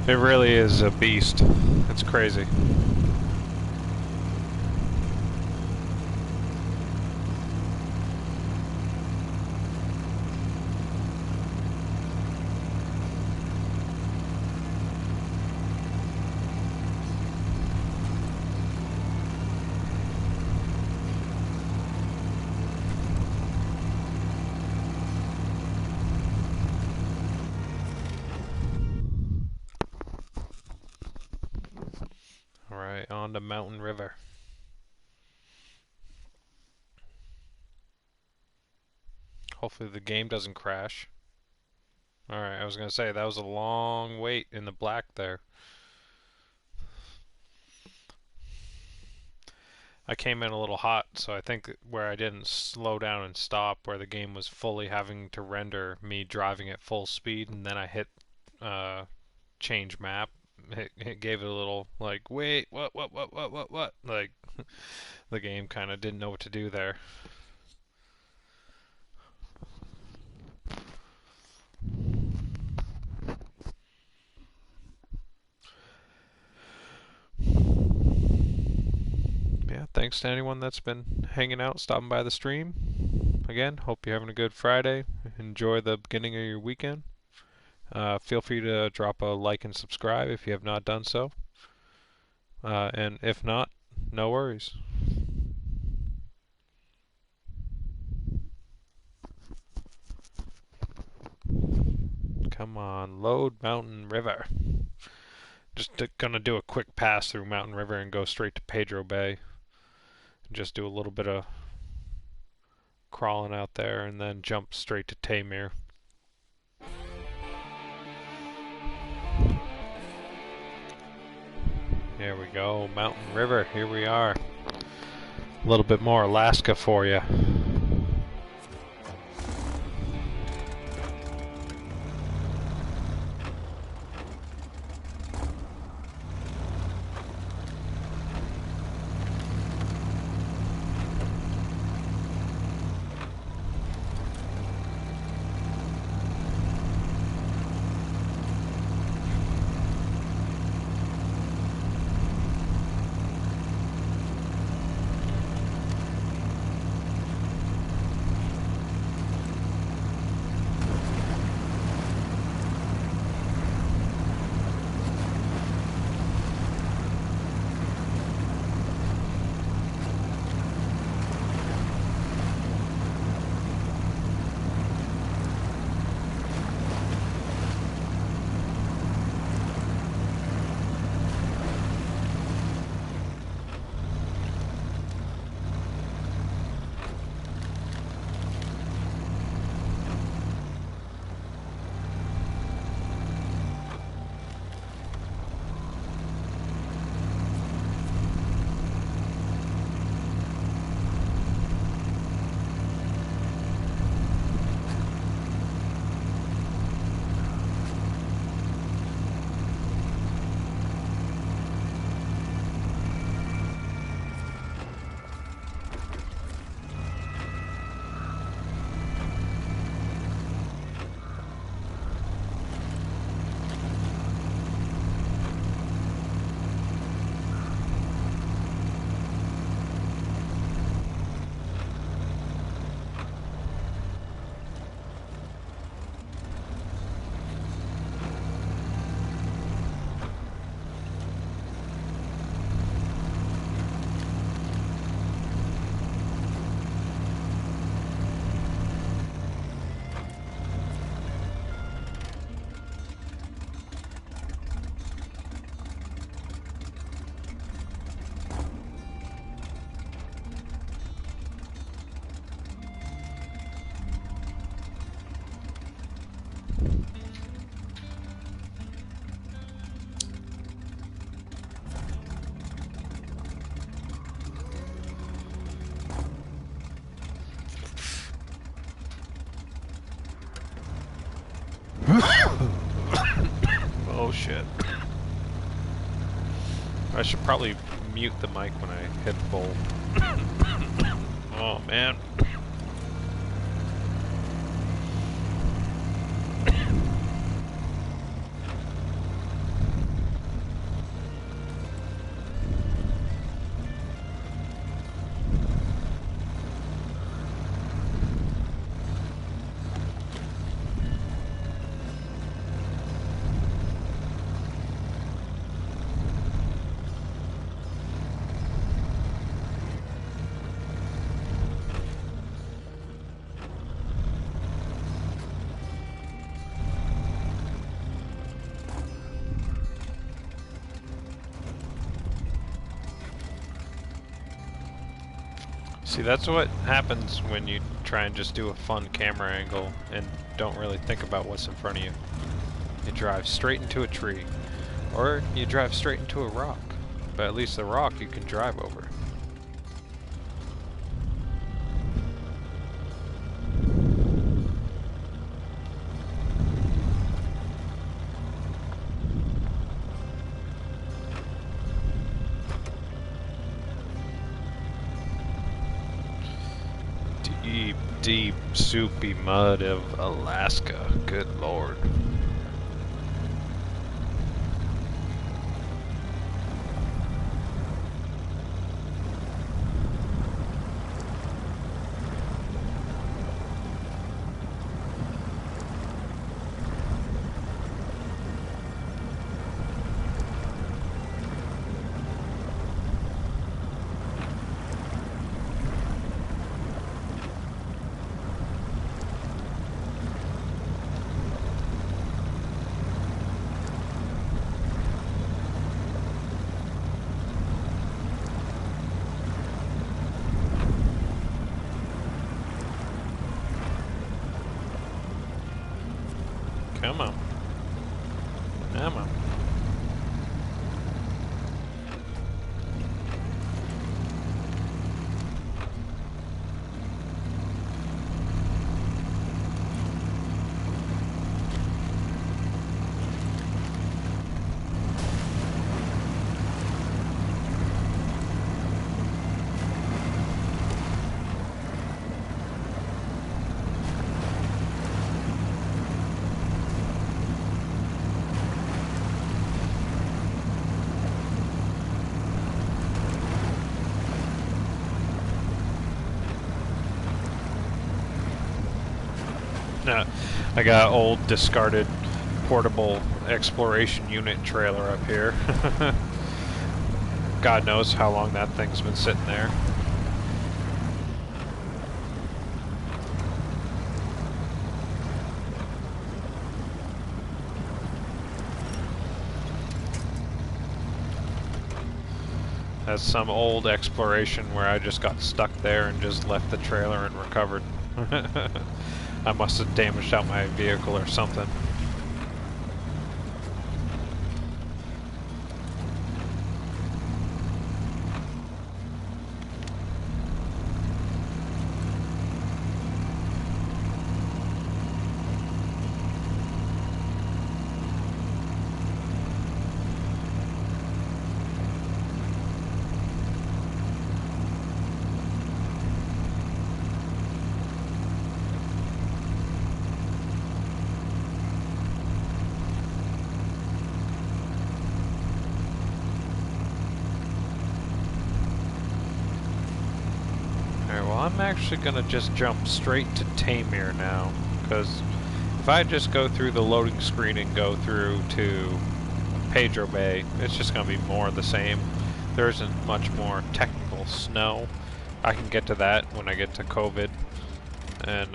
It really is a beast. It's crazy. Alright, on to Mountain River. Hopefully the game doesn't crash. Alright, I was gonna say, that was a long wait in the black there. I came in a little hot, so I think where I didn't slow down and stop, where the game was fully having to render me driving at full speed, and then I hit change map, it gave it a little, like, wait, what? Like, the game kind of didn't know what to do there. Yeah, thanks to anyone that's been hanging out, stopping by the stream. Again, hope you're having a good Friday. Enjoy the beginning of your weekend. Feel free to drop a like and subscribe if you have not done so. And if not, no worries. Come on, load Mountain River. Just gonna do a quick pass through Mountain River and go straight to Pedro Bay. Just do a little bit of crawling out there and then jump straight to Taymir. Here we go, Mountain River, here we are. A little bit more Alaska for you. Oh shit. I should probably mute the mic when I hit full. Oh man. See, that's what happens when you try and just do a fun camera angle and don't really think about what's in front of you. You drive straight into a tree, or you drive straight into a rock. But at least the rock you can drive over. Deep, deep, soupy mud of Alaska. Good lord. Come on. Come on. I got old discarded portable exploration unit trailer up here. God knows how long that thing's been sitting there. That's some old exploration where I just got stuck there and just left the trailer and recovered. I must have damaged out my vehicle or something. I'm actually gonna just jump straight to Tamir now, because if I just go through the loading screen and go through to Pedro Bay, it's just gonna be more of the same. There isn't much more technical snow. I can get to that when I get to COVID, and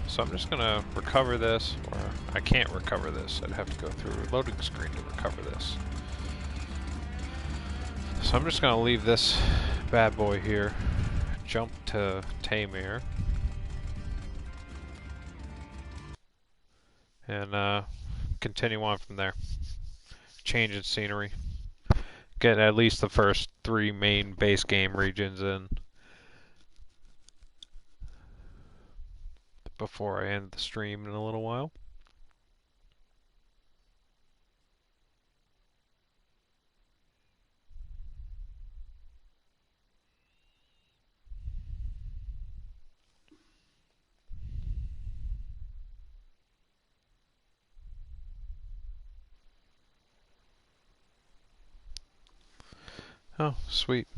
so I'm just gonna recover this, or I can't recover this. I'd have to go through a loading screen to recover this. So I'm just gonna leave this bad boy here. Jump to Tamir and continue on from there. Change in scenery. Get at least the first 3 main base game regions in before I end the stream in a little while. Oh, sweet.